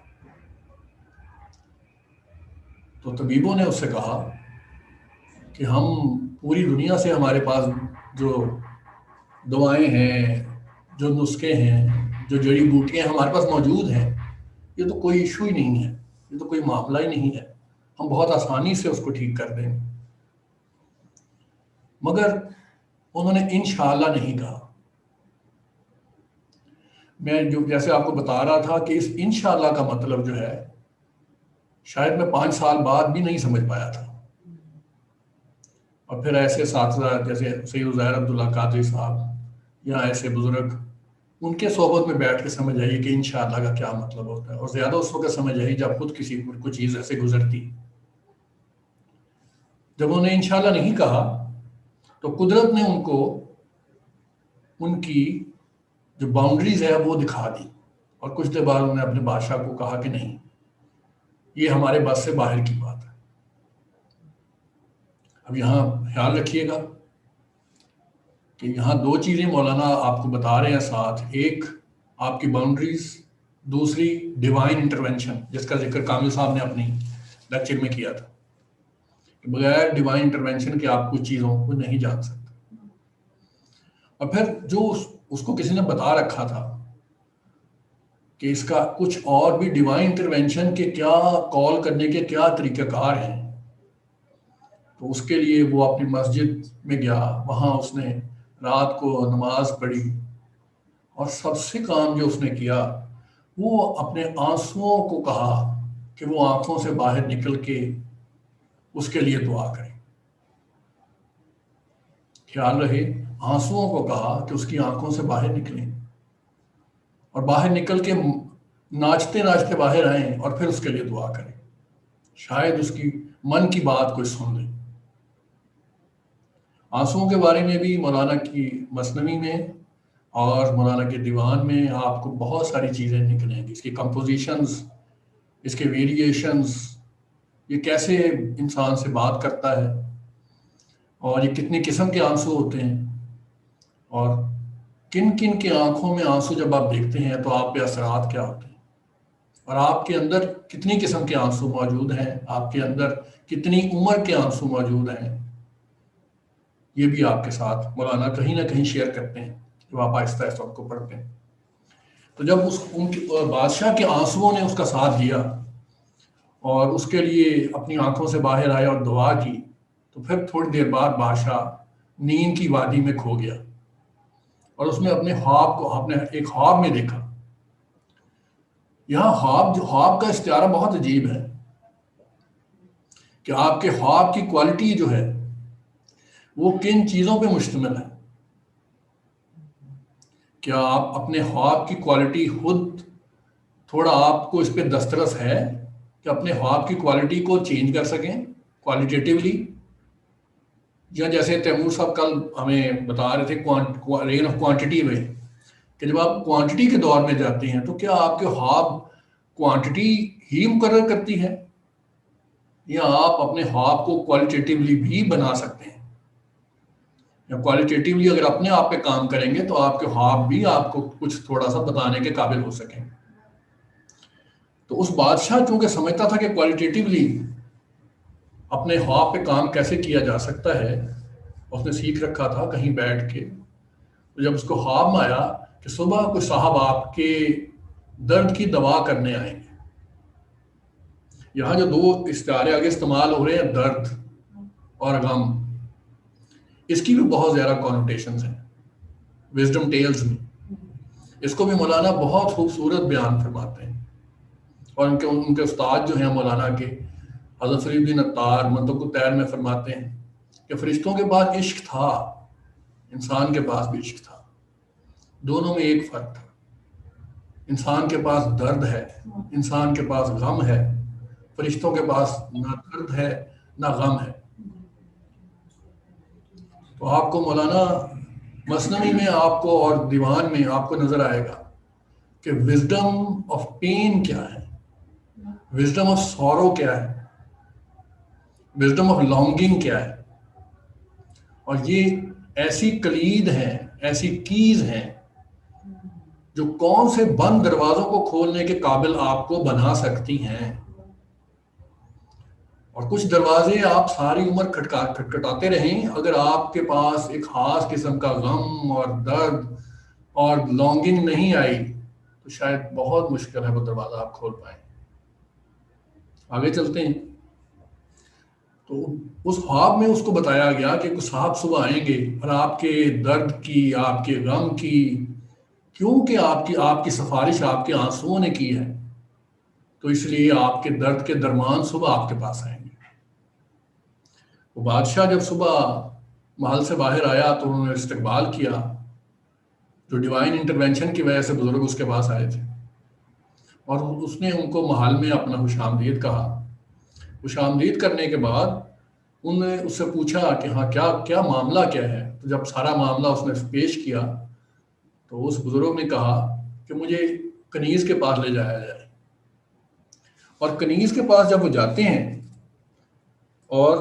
تو طبیبوں نے اس سے کہا کہ ہم پوری دنیا سے، ہمارے پاس جو دوائیں ہیں، جو نسخے ہیں، جو جڑی بوٹیاں ہمارے پاس موجود ہیں، یہ تو کوئی ایشو ہی نہیں ہے، یہ تو کوئی معاملہ ہی نہیں ہے، ہم بہت آسانی سے اس کو ٹھیک کر دیں گے۔ مگر انہوں نے انشاءاللہ نہیں کہا۔ میں جو جیسے آپ کو بتا رہا تھا کہ اس انشاءاللہ کا مطلب جو ہے شاید میں 5 سال بعد بھی نہیں سمجھ پایا تھا۔ اور پھر ایسے اساتذہ جیسے سید عزیر عبداللہ قادری صاحب یا ایسے بزرگ، ان کے صحبت میں بیٹھ کے سمجھ آئی کہ انشاءاللہ کا کیا مطلب ہوتا ہے، اور زیادہ اس وقت سمجھ آئی جب خود کسی پر کوئی چیز ایسے گزرتی۔ جب انہوں نے انشاءاللہ نہیں کہا تو قدرت نے ان کو ان کی جو باؤنڈریز ہے وہ دکھا دی، اور کچھ دیر بعد انہوں نے اپنے بادشاہ کو کہا کہ نہیں، یہ ہمارے بس سے باہر کی بات ہے۔ اب یہاں خیال رکھیے گا کہ یہاں 2 چیزیں مولانا آپ کو بتا رہے ہیں ساتھ، ایک آپ کی باؤنڈریز، دوسری ڈیوائن انٹرونشن، جس کا ذکر کامل صاحب نے اپنی لیکچر میں کیا تھا کہ بغیر ڈیوائن انٹرونشن کے آپ کچھ چیزوں کو نہیں جان سکتے۔ اور پھر جو اس کو کسی نے بتا رکھا تھا کہ اس کا کچھ اور بھی ڈیوائن انٹرونشن کے کیا کال کرنے کے کیا طریقہ کار ہیں، تو اس کے لیے وہ اپنی مسجد میں گیا، وہاں اس نے رات کو نماز پڑھی، اور سب سے کام جو اس نے کیا وہ اپنے آنسوؤں کو کہا کہ وہ آنکھوں سے باہر نکل کے اس کے لیے دعا کریں۔ خیال رہے، آنسوؤں کو کہا کہ اس کی آنکھوں سے باہر نکلیں، اور باہر نکل کے ناچتے ناچتے باہر آئیں، اور پھر اس کے لیے دعا کریں، شاید اس کی من کی بات کوئی سن لے۔ آنسوؤں کے بارے میں بھی مولانا کی مثنوی میں اور مولانا کے دیوان میں آپ کو بہت ساری چیزیں نکلیں گی، اس کی کمپوزیشنز، اس کے ویریشنز، یہ کیسے انسان سے بات کرتا ہے، اور یہ کتنی قسم کے آنسو ہوتے ہیں، اور کن کن کے آنکھوں میں آنسو جب آپ دیکھتے ہیں تو آپ پہ اثرات کیا ہوتے ہیں، اور آپ کے اندر کتنی قسم کے آنسو موجود ہیں، آپ کے اندر کتنی عمر کے آنسو موجود ہیں، یہ بھی آپ کے ساتھ مولانا کہیں نہ کہیں شیئر کرتے ہیں جب آپ آہستہ آہستہ ان کو پڑھتے ہیں۔ تو جب ان کے بادشاہ کے آنسوؤں نے اس کا ساتھ دیا اور اس کے لیے اپنی آنکھوں سے باہر آئے اور دعا کی، تو پھر تھوڑی دیر بعد بادشاہ نیند کی وادی میں کھو گیا اور اس نے اپنے خواب کو اپنے ایک خواب میں دیکھا. یہاں خواب کا استعارہ بہت عجیب ہے کہ آپ کے خواب کی کوالٹی جو ہے وہ کن چیزوں پہ مشتمل ہے. کیا آپ اپنے خواب کی کوالٹی خود تھوڑا آپ کو اس پہ دسترس ہے کہ اپنے خواب کی کوالٹی کو چینج کر سکیں کوالٹیٹیولی؟ یا جیسے تیمور صاحب کل ہمیں بتا رہے تھے رین آف کوانٹٹی میں کہ جب آپ کوانٹٹی کے دور میں جاتے ہیں تو کیا آپ کے خواب کوانٹٹی ہی مقرر کرتی ہے یا آپ اپنے خواب کو کوالٹیٹیولی بھی بنا سکتے ہیں؟ یا کوالٹیٹیولی اگر اپنے آپ پہ کام کریں گے تو آپ کے خواب بھی آپ کو کچھ تھوڑا سا بتانے کے قابل ہو سکیں. تو اس بادشاہ چونکہ سمجھتا تھا کہ کوالٹیٹیولی اپنے خواب پہ کام کیسے کیا جا سکتا ہے، اس نے سیکھ رکھا تھا کہیں بیٹھ کے. تو جب اس کو خواب میں آیا کہ صبح کوئی صاحب آپ کے درد کی دوا کرنے آئیں گے. یہاں جو دو استعارے آگے استعمال ہو رہے ہیں، درد اور غم، اس کی بھی بہت زیادہ کانوٹیشنز ہیں وزڈم ٹیلز میں. اس کو بھی مولانا بہت خوبصورت بیان فرماتے ہیں اور ان کے استاد جو ہیں مولانا کے حضرت فرید الدین عطار منطق الطیر میں فرماتے ہیں کہ فرشتوں کے پاس عشق تھا، انسان کے پاس بھی عشق تھا، دونوں میں ایک فرق تھا. انسان کے پاس درد ہے، انسان کے پاس غم ہے، فرشتوں کے پاس نہ درد ہے نہ غم ہے. تو آپ کو مولانا مثنوی میں آپ کو اور دیوان میں آپ کو نظر آئے گا کہ وزڈم آف پین کیا ہے، وزڈم آف سورو کیا ہے، وزڈم آف لانگنگ کیا ہے. اور یہ ایسی کلید ہیں، ایسی کیز ہیں جو کون سے بند دروازوں کو کھولنے کے قابل آپ کو بنا سکتی ہیں. اور کچھ دروازے آپ ساری عمر کھٹکھٹاتے رہیں، اگر آپ کے پاس ایک خاص قسم کا غم اور درد اور لانگنگ نہیں آئی تو شاید بہت مشکل ہے وہ دروازہ آپ کھول پائیں. آگے چلتے ہیں. تو اس خواب میں اس کو بتایا گیا کہ کچھ صاحب صبح آئیں گے اور آپ کے درد کی، آپ کے غم کی، کیونکہ آپ کی سفارش آپ کے آنسوؤں نے کی ہے تو اس لیے آپ کے درد کے درمان صبح آپ کے پاس آئیں گے. وہ بادشاہ جب صبح محل سے باہر آیا تو انہوں نے استقبال کیا. جو ڈیوائن انٹرونشن کی وجہ سے بزرگ اس کے پاس آئے تھے اور اس نے ان کو محل میں اپنا خوش آمدید کہا. خوش آمدید کرنے کے بعد انہوں نے اس سے پوچھا کہ ہاں کیا معاملہ کیا ہے. تو جب سارا معاملہ اس نے پیش کیا تو اس بزرگ نے کہا کہ مجھے کنیز کے پاس لے جایا جائے. اور کنیز کے پاس جب وہ جاتے ہیں اور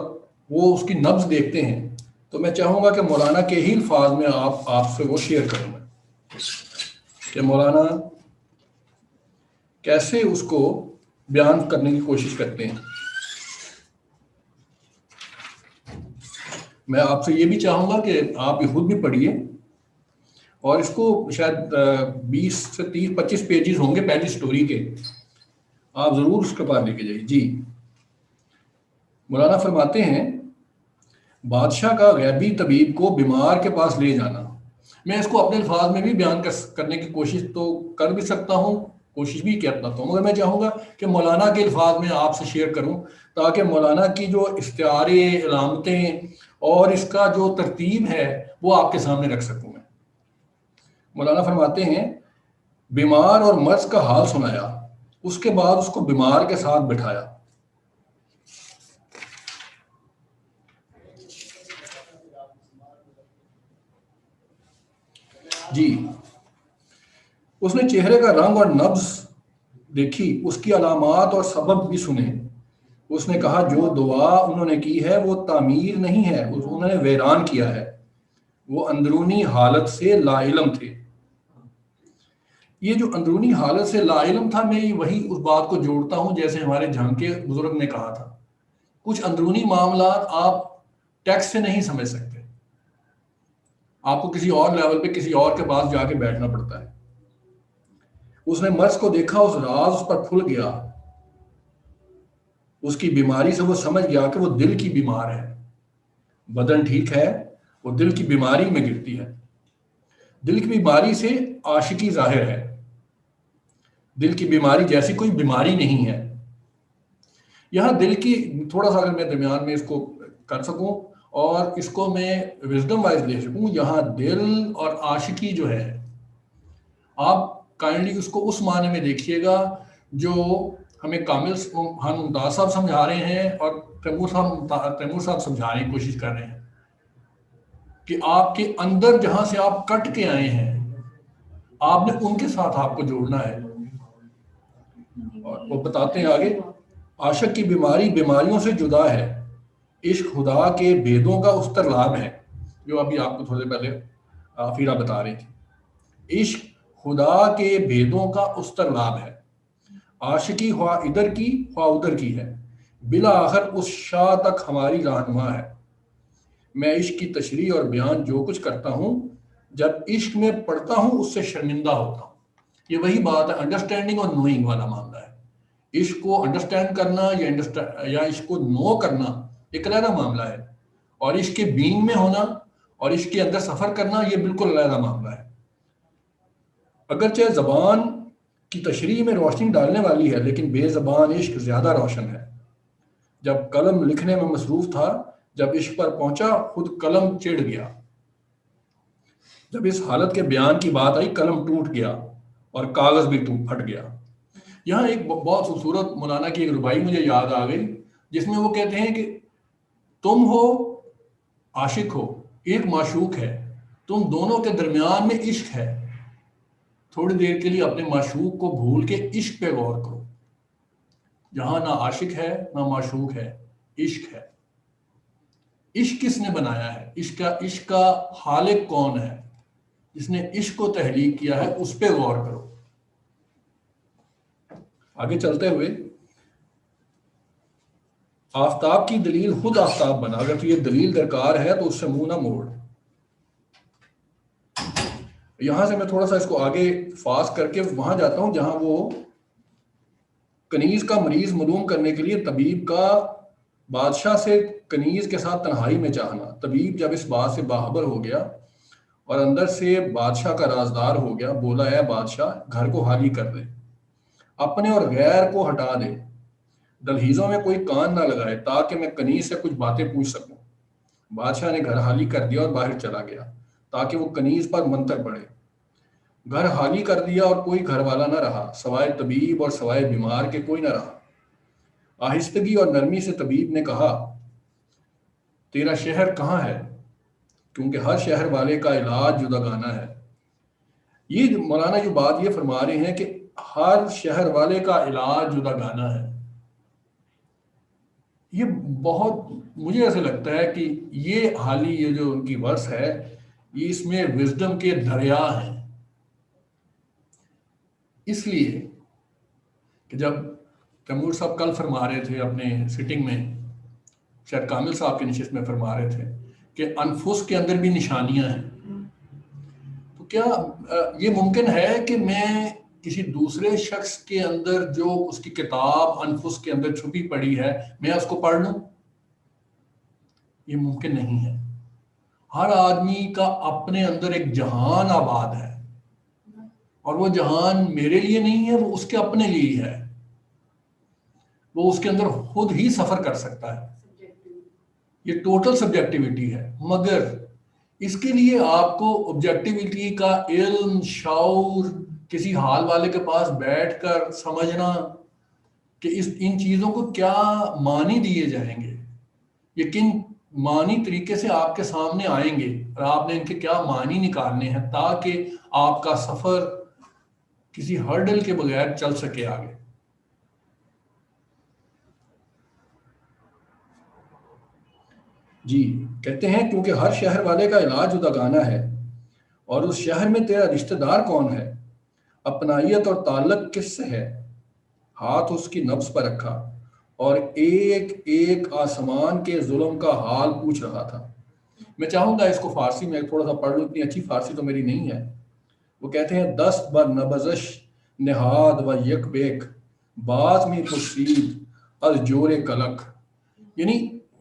وہ اس کی نبض دیکھتے ہیں تو میں چاہوں گا کہ مولانا کے ہی الفاظ میں آپ سے وہ شیئر کروں میں کہ مولانا کیسے اس کو بیان کرنے کی کوشش کرتے ہیں. میں آپ سے یہ بھی چاہوں گا کہ آپ یہ خود بھی پڑھیے اور اس کو شاید 20 سے 30-25 پیجز ہوں گے پہلی سٹوری کے، آپ ضرور اس کے پاس لے کے جائیے. جی مولانا فرماتے ہیں بادشاہ کا غیبی طبیب کو بیمار کے پاس لے جانا. میں اس کو اپنے الفاظ میں بھی بیان کرنے کی کوشش تو کر بھی سکتا ہوں، کوشش بھی کرتا ہوں، مگر میں چاہوں گا کہ مولانا کے الفاظ میں آپ سے شیئر کروں تاکہ مولانا کی جو استعارے، علامتیں اور اس کا جو ترتیب ہے وہ آپ کے سامنے رکھ سکوں میں. مولانا فرماتے ہیں بیمار اور مرض کا حال سنایا، اس کے بعد اس کو بیمار کے ساتھ بٹھایا. جی اس نے چہرے کا رنگ اور نبض دیکھی، اس کی علامات اور سبب بھی سنے. اس نے کہا جو دعا انہوں نے کی ہے وہ تعمیر نہیں ہے، انہوں نے ویران کیا ہے، وہ اندرونی حالت سے لا علم تھے. یہ جو اندرونی حالت سے لا علم تھا، میں وہی اس بات کو جوڑتا ہوں جیسے ہمارے جھنگ کے بزرگ نے کہا تھا، کچھ اندرونی معاملات آپ ٹیکسٹ سے نہیں سمجھ سکتے، آپ کو کسی اور لیول پہ کسی اور کے پاس جا کے بیٹھنا پڑتا ہے. اس نے مرض کو دیکھا، اس راز اس پر کھل گیا، اس کی بیماری سے وہ سمجھ گیا کہ وہ دل کی بیمار ہے. بدن ٹھیک ہے, وہ دل کی بیماری میں گرتی ہے. دل کی بیماری سے عاشقی ظاہر ہے. دل کی بیماری جیسی کوئی بیماری نہیں ہے. یہاں دل کی تھوڑا سا اگر میں درمیان میں اس کو کر سکوں اور اس کو میں وزڈم وائز لے سکوں, یہاں دل اور عاشقی جو ہے, آپ کائنڈلی اس کو اس معنی میں دیکھیے گا جو ہمیں کامل خان ممتاز صاحب سمجھا رہے ہیں اور تیمور صاحب سمجھانے کی کوشش کر رہے ہیں کہ آپ کے اندر جہاں سے آپ کٹ کے آئے ہیں, آپ نے ان کے ساتھ آپ کو جوڑنا ہے. اور وہ بتاتے ہیں آگے, عاشق کی بیماری بیماریوں سے جدا ہے, عشق خدا کے بھیدوں کا استرلاب ہے, جو ابھی آپ کو تھوڑے پہلے فیرا بتا رہی تھی. عشق خدا کے بھیدوں کا استرلاب ہے, عاشقی خواہ ادھر کی خواہ ادھر کی ہے, بالآخر اس شاہ تک ہماری رہنما ہے. میں عشق کی تشریح اور بیان جو کچھ کرتا ہوں, جب عشق میں پڑھتا ہوں اس سے شرمندہ ہوتا ہوں. یہ وہی بات ہے, انڈرسٹینڈنگ اور نوئنگ والا معاملہ ہے. عشق کو انڈرسٹینڈ کرنا یا عشق کو نو کرنا ایک علیحدہ معاملہ ہے, اور عشق کے بینگ میں ہونا اور عشق کے اندر سفر کرنا یہ بالکل علیحدہ معاملہ ہے. اگرچہ زبان کی تشریح میں روشنی ڈالنے والی ہے, لیکن بے زبان عشق زیادہ روشن ہے. جب قلم لکھنے میں مصروف تھا, جب عشق پر پہنچا خود قلم چڑ گیا. جب اس حالت کے بیان کی بات آئی, قلم ٹوٹ گیا اور کاغذ بھی پھٹ گیا. یہاں ایک بہت خوبصورت مولانا کی ایک ربائی مجھے یاد آ گئی, جس میں وہ کہتے ہیں کہ تم ہو عاشق ہو, ایک معشوق ہے, تم دونوں کے درمیان میں عشق ہے. تھوڑی دیر کے لیے اپنے معشوق کو بھول کے عشق پہ غور کرو. جہاں نہ عاشق ہے نہ معشوق ہے, عشق ہے. عشق کس نے بنایا ہے, عشق کا خالق کون ہے, جس نے عشق کو تحریک کیا ہے, اس پہ غور کرو. آگے چلتے ہوئے, آفتاب کی دلیل خود آفتاب بنا. اگر تو یہ دلیل درکار ہے تو اس سے منہ نہ موڑ. یہاں سے میں تھوڑا سا اس کو آگے فاسٹ کر کے وہاں جاتا ہوں جہاں وہ کنیز کا مریض معلوم کرنے کے لیے طبیب کا بادشاہ سے کنیز کے ساتھ تنہائی میں چاہنا. طبیب جب اس بات سے باخبر ہو گیا اور اندر سے بادشاہ کا رازدار ہو گیا, بولا اے بادشاہ گھر کو خالی کر دے, اپنے اور غیر کو ہٹا دے, دلہیزوں میں کوئی کان نہ لگائے تاکہ میں کنیز سے کچھ باتیں پوچھ سکوں. بادشاہ نے گھر خالی کر دیا اور باہر چلا گیا تاکہ وہ کنیز پر منتر پڑے. گھر خالی کر دیا اور کوئی گھر والا نہ رہا, سوائے طبیب اور سوائے بیمار کے کوئی نہ رہا. آہستگی اور نرمی سے طبیب نے کہا, تیرا شہر کہاں ہے, کیونکہ ہر شہر والے کا علاج جداگانہ ہے. یہ مولانا جو بات یہ فرما رہے ہیں کہ ہر شہر والے کا علاج جداگانہ ہے. یہ بہت مجھے ایسے لگتا ہے کہ یہ حالی یہ جو ان کی ورس ہے, یہ اس میں وزڈم کے دریا ہیں. اس لیے کہ جب تیمور صاحب کل فرما رہے تھے اپنے سٹنگ میں, شاید کامل صاحب کی نشست میں فرما رہے تھے کہ انفس کے اندر بھی نشانیاں ہیں, تو کیا یہ ممکن ہے کہ میں کسی دوسرے شخص کے اندر جو اس کی کتاب انفس کے اندر چھپی پڑی ہے میں اس کو پڑھ لوں؟ یہ ممکن نہیں ہے. ہر آدمی کا اپنے اندر ایک جہان آباد ہے, اور وہ جہان میرے لیے نہیں ہے, وہ اس کے اپنے لیے ہے. وہ اس کے اندر خود ہی سفر کر سکتا ہے. یہ ٹوٹل سبجیکٹیوٹی ہے, مگر اس کے لیے آپ کو آبجیکٹیوٹی کا علم, شعور, کسی حال والے کے پاس بیٹھ کر سمجھنا کہ ان چیزوں کو کیا معنی دیے جائیں گے, یہ کن معنی طریقے سے آپ کے سامنے آئیں گے, اور آپ نے ان کے کیا معنی نکالنے ہیں تاکہ آپ کا سفر کسی ہرڈل کے بغیر چل سکے آگے. جی کہتے ہیں کیونکہ ہر شہر والے کا علاج جداگانہ ہے, اور اس شہر میں تیرا رشتہ دار کون ہے, اپنائیت اور تعلق کس سے ہے. ہاتھ اس کی نبض پر رکھا اور ایک ایک آسمان کے ظلم کا حال پوچھ رہا تھا. میں چاہوں گا اس کو فارسی میں تھوڑا سا پڑھ لوں, اتنی اچھی فارسی تو میری نہیں ہے. وہ کہتے ہیں دست بر نبزش نہاد و یک بیک باز میں پرسید از جور کلک. یعنی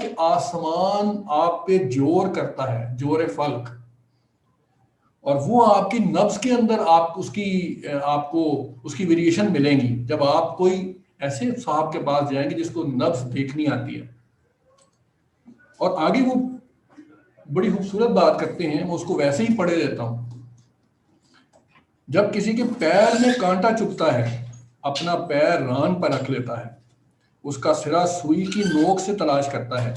کہ آسمان آپ پہ جور کرتا ہے، جور فلک، اور وہ آپ کی نبض کے اندر آپ کو اس کی ویریشن ملیں گی جب آپ کوئی ایسے صاحب کے پاس جائیں گے جس کو نبض دیکھنی آتی ہے. اور آگے وہ بڑی خوبصورت بات کرتے ہیں، میں اس کو ویسے ہی پڑھے دیتا ہوں. جب کسی کے پیر میں کانٹا چبھتا ہے، اپنا پیر ران پر رکھ لیتا ہے، اس کا سرا سوئی کی نوک سے تلاش کرتا ہے،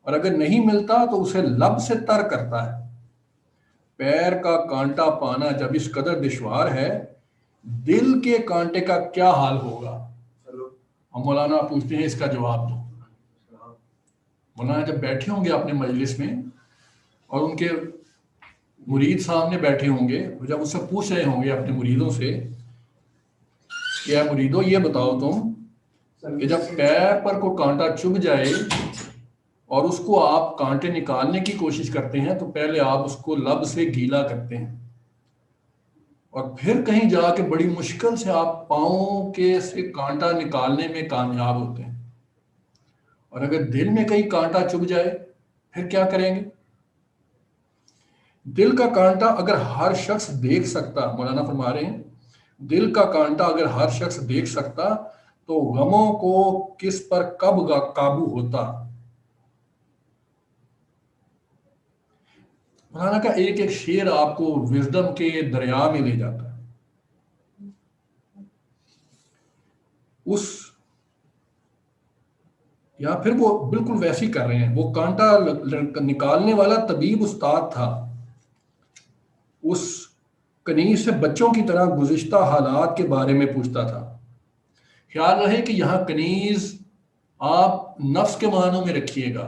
اور اگر نہیں ملتا تو اسے لب سے تر کرتا ہے. پیر کا کانٹا پانا جب اس قدر دشوار ہے، دل کے کانٹے کا کیا حال ہوگا؟ ہم مولانا پوچھتے ہیں، اس کا جواب دو. مولانا جب بیٹھے ہوں گے اپنے مجلس میں اور ان کے مرید سامنے بیٹھے ہوں گے، جب اس سے پوچھ رہے ہوں گے اپنے مریدوں سے کہ اے مریدو یہ بتاؤ تم کہ جب پیر پر کوئی کانٹا چبھ جائے اور اس کو آپ کانٹے نکالنے کی کوشش کرتے ہیں تو پہلے آپ اس کو لب سے گیلا کرتے ہیں، اور پھر کہیں جا کے بڑی مشکل سے آپ پاؤں کے سے کانٹا نکالنے میں کامیاب ہوتے ہیں. اور اگر دل میں کہیں کانٹا چبھ جائے پھر کیا کریں گے؟ دل کا کانٹا اگر ہر شخص دیکھ سکتا، مولانا فرما رہے ہیں، دل کا کانٹا اگر ہر شخص دیکھ سکتا تو غموں کو کس پر کب قابو ہوتا. مولانا کا ایک ایک شعر آپ کو وزڈم کے دریا میں لے جاتا ہے. یا پھر وہ بالکل ویسی کر رہے ہیں، وہ کانٹا نکالنے والا طبیب استاد تھا، اس کنیز سے بچوں کی طرح گزشتہ حالات کے بارے میں پوچھتا تھا. خیال رہے کہ یہاں کنیز آپ نفس کے معنوں میں رکھیے گا،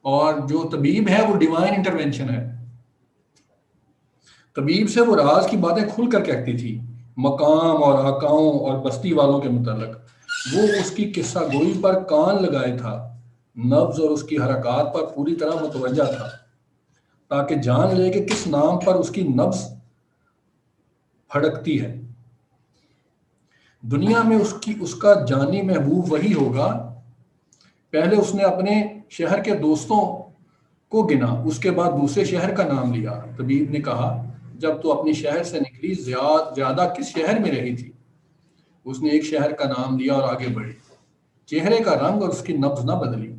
اور جو طبیب ہے وہ ڈیوائن انٹرونشن ہے. طبیب سے وہ راز کی باتیں کھل کر کہتی تھی، مقام اور آقاؤں اور بستی والوں کے متعلق. وہ اس کی قصہ گوئی پر کان لگائے تھا، نبض اور اس کی حرکات پر پوری طرح متوجہ تھا تاکہ جان لے کہ کس نام پر اس کی نبض پھڑکتی ہے. دنیا میں اس کا جانی محبوب وہی ہوگا. پہلے اس نے اپنے شہر کے دوستوں کو گنا، اس کے بعد دوسرے شہر کا نام لیا. طبیب نے کہا، جب تو اپنی شہر سے نکلی زیادہ کس شہر میں رہی تھی؟ اس نے ایک شہر کا نام لیا اور آگے بڑھی. چہرے کا رنگ اور اس کی نبض نہ بدلی.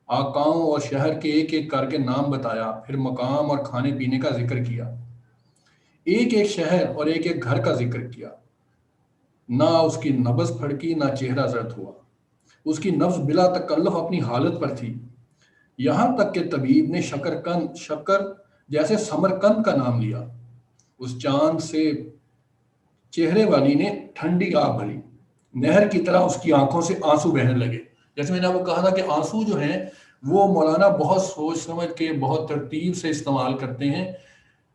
آقاؤں اور شہر کے ایک ایک کر کے نام بتایا، پھر مقام اور کھانے پینے کا ذکر کیا. ایک ایک شہر اور ایک ایک گھر کا ذکر کیا. نہ اس کی نبض پھڑکی، نہ چہرہ زرد ہوا. اس کی نبض بلا تکلف اپنی حالت پر تھی. یہاں تک کہ طبیب نے شکر جیسے سمرقند کا نام لیا. اس چاند سے چہرے والی نے ٹھنڈی آہ بھری، نہر کی طرح اس کی آنکھوں سے آنسو بہنے لگے. جیسے میں نے آپ کو کہا تھا کہ آنسو جو ہیں وہ مولانا بہت سوچ سمجھ کے بہت ترتیب سے استعمال کرتے ہیں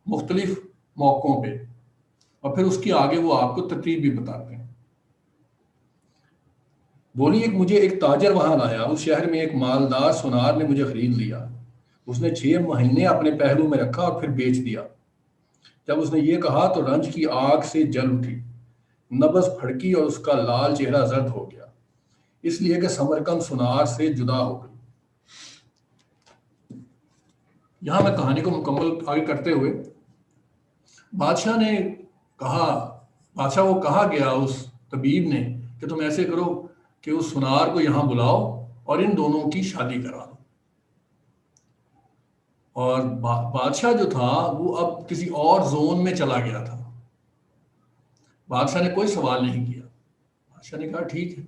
مختلف موقعوں پہ، اور پھر اس کی آگے وہ آپ کو ترتیب بھی بتاتے ہیں. بولی، مجھے ایک تاجر وہاں لایا. اس شہر میں ایک مالدار سونار نے مجھے خرید لیا. اس نے 6 مہینے اپنے پہلو میں رکھا اور پھر بیچ دیا. جب اس نے یہ کہا تو رنج کی آگ سے جل اٹھی، نبض پھڑکی اور اس کا لال چہرہ زرد ہو گیا، اس لیے کہ سمرقند سونار سے جدا ہو گئی. یہاں میں کہانی کو مکمل آگے کرتے ہوئے، بادشاہ وہ کہا گیا اس طبیب نے کہ تم ایسے کرو کہ اس سونار کو یہاں بلاؤ اور ان دونوں کی شادی کرا دو. اور بادشاہ جو تھا وہ اب کسی اور زون میں چلا گیا تھا. بادشاہ نے کوئی سوال نہیں کیا. بادشاہ نے کہا ٹھیک ہے،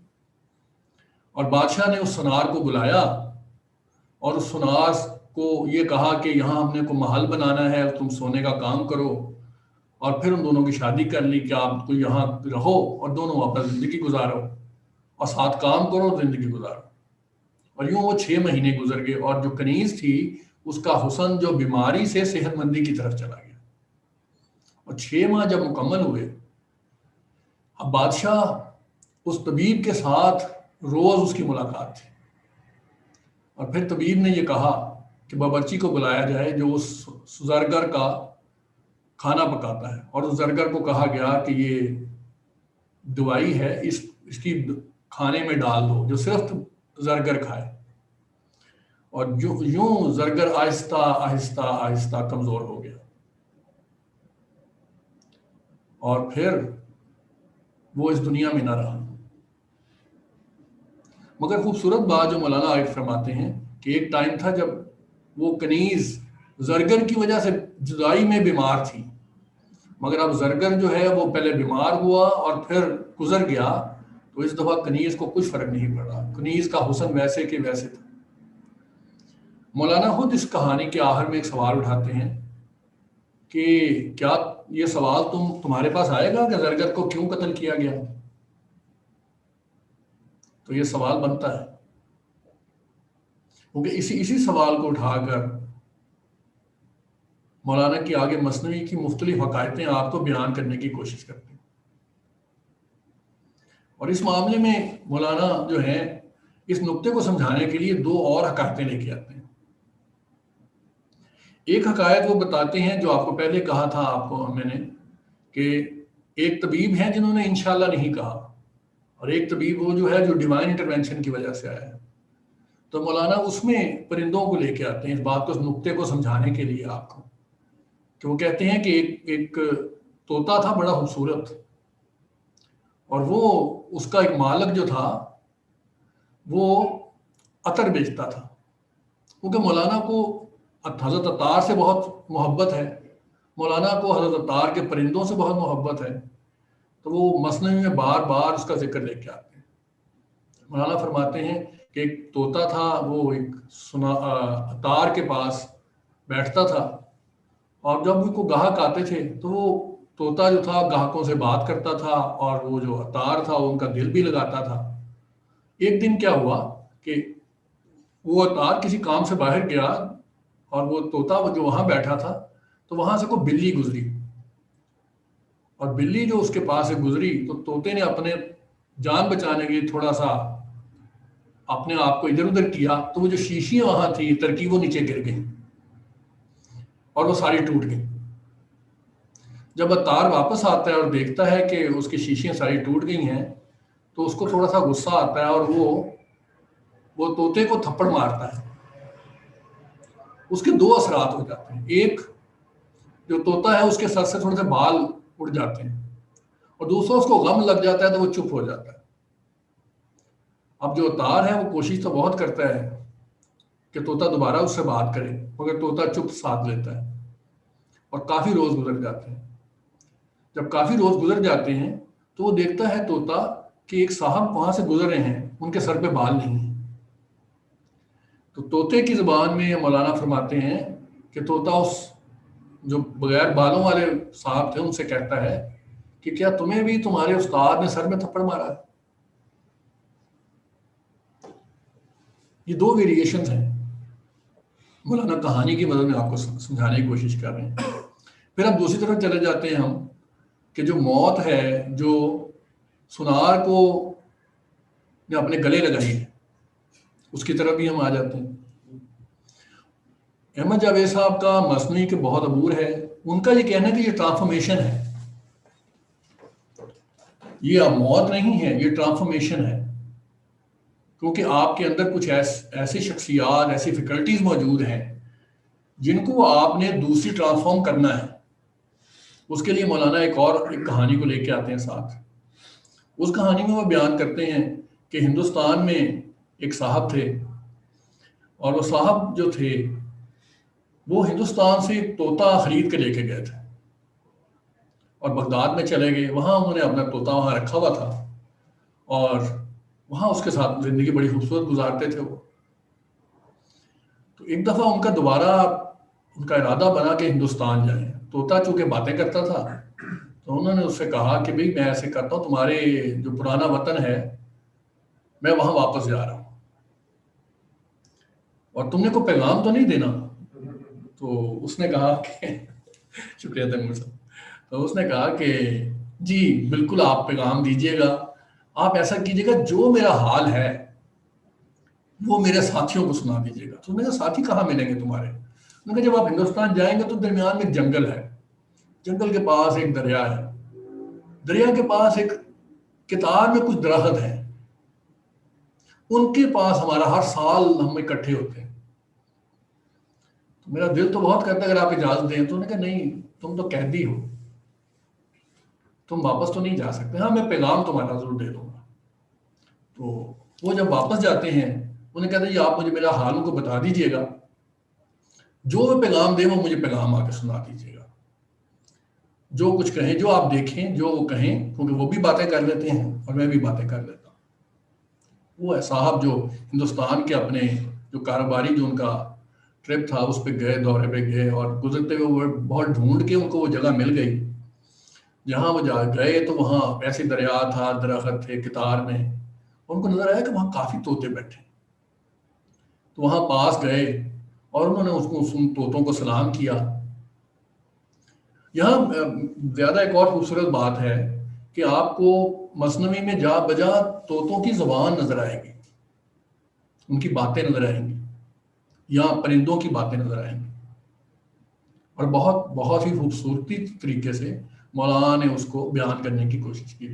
اور بادشاہ نے اس سونار کو بلایا اور اس سونار کو یہ کہا کہ یہاں ہم نے کو محل بنانا ہے، تم سونے کا کام کرو. اور پھر ان دونوں کی شادی کر لی کہ آپ کو یہاں رہو اور دونوں اپنا زندگی گزارو اور ساتھ کام کرو، زندگی گزارو. اور یوں وہ 6 مہینے گزر گئے، اور جو کنیز تھی اس کا حسن جو بیماری سے صحت مندی کی طرف چلا گیا. اور 6 ماہ جب مکمل ہوئے، اب بادشاہ اس طبیب کے ساتھ روز اس کی ملاقات تھی. اور پھر طبیب نے یہ کہا کہ باورچی کو بلایا جائے جو اس زرگر کا کھانا پکاتا ہے. اور اس زرگر کو کہا گیا کہ یہ دوائی ہے، اس کی کھانے میں ڈال دو جو صرف زرگر کھائے، اور یوں زرگر آہستہ آہستہ آہستہ کمزور ہو گیا، اور پھر وہ اس دنیا میں نہ رہا۔ مگر خوبصورت بات جو مولانا عائد فرماتے ہیں کہ ایک ٹائم تھا جب وہ کنیز زرگر کی وجہ سے جدائی میں بیمار تھی، مگر اب زرگر جو ہے وہ پہلے بیمار ہوا اور پھر گزر گیا، تو اس دفعہ کنیز کو کچھ فرق نہیں پڑا، کنیز کا حسن ویسے کہ ویسے تھا۔ مولانا خود اس کہانی کے آخر میں ایک سوال اٹھاتے ہیں کہ کیا یہ سوال تمہارے پاس آئے گا کہ زرگر کو کیوں قتل کیا گیا؟ تو یہ سوال بنتا ہے، کیونکہ اسی سوال کو اٹھا کر مولانا کی آگے مثنوی کی مختلف حقائقیں آپ کو بیان کرنے کی کوشش کرتے ہیں۔ اور اس معاملے میں مولانا جو ہیں اس نقطے کو سمجھانے کے لیے دو اور حقائقیں لے کے آتے ہیں۔ ایک حقائق وہ بتاتے ہیں جو آپ کو پہلے کہا تھا آپ کو میں نے، کہ ایک طبیب ہیں جنہوں نے انشاءاللہ نہیں کہا، اور ایک طبیب وہ جو ہے جو ڈیوائن انٹرونشن کی وجہ سے آیا ہے۔ تو مولانا اس میں پرندوں کو لے کے آتے ہیں اس بات کو، اس نقطے کو سمجھانے کے لیے آپ کو، کہ وہ کہتے ہیں کہ ایک طوطا تھا بڑا خوبصورت، اور وہ اس کا ایک مالک جو تھا وہ عطر بیچتا تھا، کیونکہ مولانا کو حضرت عطار سے بہت محبت ہے، مولانا کو حضرت عطار کے پرندوں سے بہت محبت ہے، تو وہ مثنوی میں بار بار اس کا ذکر لے کے آتے ہیں۔ مولانا فرماتے ہیں کہ ایک طوطا تھا، وہ ایک عطار کے پاس بیٹھتا تھا، اور جب بھی کوئی گاہک آتے تھے تو وہ طوطا جو تھا گاہکوں سے بات کرتا تھا، اور وہ جو عطار تھا وہ ان کا دل بھی لگاتا تھا۔ ایک دن کیا ہوا کہ وہ عطار کسی کام سے باہر گیا، اور وہ طوطا جو وہاں بیٹھا تھا تو وہاں سے کوئی بلی گزری، اور بلی جو اس کے پاس سے گزری تو طوطے نے اپنے جان بچانے کے لیے تھوڑا سا اپنے آپ کو ادھر ادھر کیا، تو وہ جو شیشیاں وہاں تھی ترکیب وہ نیچے گر گئیں اور وہ ساری ٹوٹ گئیں۔ جب عطار واپس آتا ہے اور دیکھتا ہے کہ اس کی شیشیاں ساری ٹوٹ گئی ہیں تو اس کو تھوڑا سا غصہ آتا ہے، اور وہ طوطے کو تھپڑ مارتا ہے۔ اس کے دو اثرات ہو جاتے ہیں، ایک جو طوطا ہے اس کے سر سے تھوڑے سے بال اڑ جاتے ہیں، اور دوسرا اس کو غم لگ جاتا ہے تو وہ چپ ہو جاتا ہے۔ اب جو عطار ہے وہ کوشش تو بہت کرتا ہے کہ طوطا دوبارہ اس سے بات کرے، مگر طوطا چپ ساتھ لیتا ہے، اور کافی روز گزر جاتے ہیں۔ جب کافی روز گزر جاتے ہیں تو وہ دیکھتا ہے طوطا کہ ایک صاحب وہاں سے گزر رہے ہیں، ان کے سر پہ بال نہیں ہیں۔ تو طوطے کی زبان میں مولانا فرماتے ہیں کہ طوطا اس جو بغیر بالوں والے صاحب تھے ان سے کہتا ہے کہ کیا تمہیں بھی تمہارے استاد نے سر میں تھپڑ مارا ہے؟ یہ دو ویریشنز ہیں، مولانا کہانی کی مدد میں آپ کو سمجھانے کی کوشش کر رہے ہیں۔ پھر اب دوسری طرف چلے جاتے ہیں ہم کہ جو موت ہے جو سنار کو نے اپنے گلے لگائی ہے، اس کی طرف بھی ہم آ جاتے ہیں۔ احمد جاوید صاحب کا مثنوی کے بہت عبور ہے، ان کا یہ کہنا ہے کہ یہ ٹرانسفارمیشن ہے، یہ اب موت نہیں ہے، یہ ٹرانسفارمیشن ہے، کیونکہ آپ کے اندر کچھ ایسی شخصیات، ایسی فیکلٹیز موجود ہیں جن کو آپ نے دوسری ٹرانسفارم کرنا ہے۔ اس کے لیے مولانا ایک کہانی کو لے کے آتے ہیں ساتھ۔ اس کہانی میں وہ بیان کرتے ہیں کہ ہندوستان میں ایک صاحب تھے، اور وہ صاحب جو تھے وہ ہندوستان سے ایک طوطا خرید کے لے کے گئے تھے، اور بغداد میں چلے گئے، وہاں انہوں نے اپنا طوطا وہاں رکھا ہوا تھا، اور وہاں اس کے ساتھ زندگی بڑی خوبصورت گزارتے تھے وہ۔ تو ایک دفعہ ان کا دوبارہ ان کا ارادہ بنا کہ ہندوستان جائیں۔ طوطا چونکہ باتیں کرتا تھا تو انہوں نے اس سے کہا کہ بھئی میں ایسے کرتا ہوں، تمہارے جو پرانا وطن ہے میں وہاں واپس جا رہا ہوں، اور تم نے کوئی پیغام تو نہیں دینا؟ تو اس نے کہا کہ شکریہ تیمور صاحب، تو اس نے کہا کہ جی بالکل آپ پیغام دیجئے گا، آپ ایسا کیجئے گا جو میرا حال ہے وہ میرے ساتھیوں کو سنا دیجئے گا۔ تو میں نے کہا ساتھی کہاں ملیں گے تمہارے؟ انہوں نے کہا جب آپ ہندوستان جائیں گے تو درمیان میں ایک جنگل ہے، جنگل کے پاس ایک دریا ہے، دریا کے پاس ایک کتار میں کچھ درخت ہیں، ان کے پاس ہمارا ہر سال ہم اکٹھے ہوتے ہیں. تو میرا دل تو بہت کرتا ہے اگر آپ اجازت دیں. تو انہوں نے کہا نہیں, تم تو قیدی ہو, تم واپس تو نہیں جا سکتے. ہاں میں پیغام تمہارا ضرور دے دوں گا. تو وہ جب واپس جاتے ہیں انہیں کہتے ہیں یہ آپ مجھے میرا حال ان کو بتا دیجیے گا, جو وہ پیغام دیں وہ مجھے پیغام آ کے سنا دیجیے گا, جو کچھ کہیں, جو آپ دیکھیں, جو وہ کہیں, کیونکہ وہ بھی باتیں کر لیتے ہیں اور میں بھی باتیں کر لیتا ہوں. وہ ہے صاحب جو ہندوستان کے اپنے جو کاروباری جو ان کا ٹرپ تھا اس پہ گئے, دورے پہ گئے, اور گزرتے ہوئے وہ بہت ڈھونڈ کے ان کو وہ جگہ مل گئی. جہاں وہ جا گئے تو وہاں ایسے دریا تھا, درخت تھے کتار میں, ان کو نظر آیا کہ وہاں کافی طوطے بیٹھے. تو وہاں پاس گئے اور انہوں نے اس کو ان طوطوں کو سلام کیا. یہاں زیادہ ایک اور خوبصورت بات ہے کہ آپ کو مثنوی میں جا بجا طوطوں کی زبان نظر آئے گی, ان کی باتیں نظر آئیں گی, یا پرندوں کی باتیں نظر آئیں گی, اور بہت بہت ہی خوبصورتی طریقے سے مولانا نے اس کو بیان کرنے کی کوشش کی.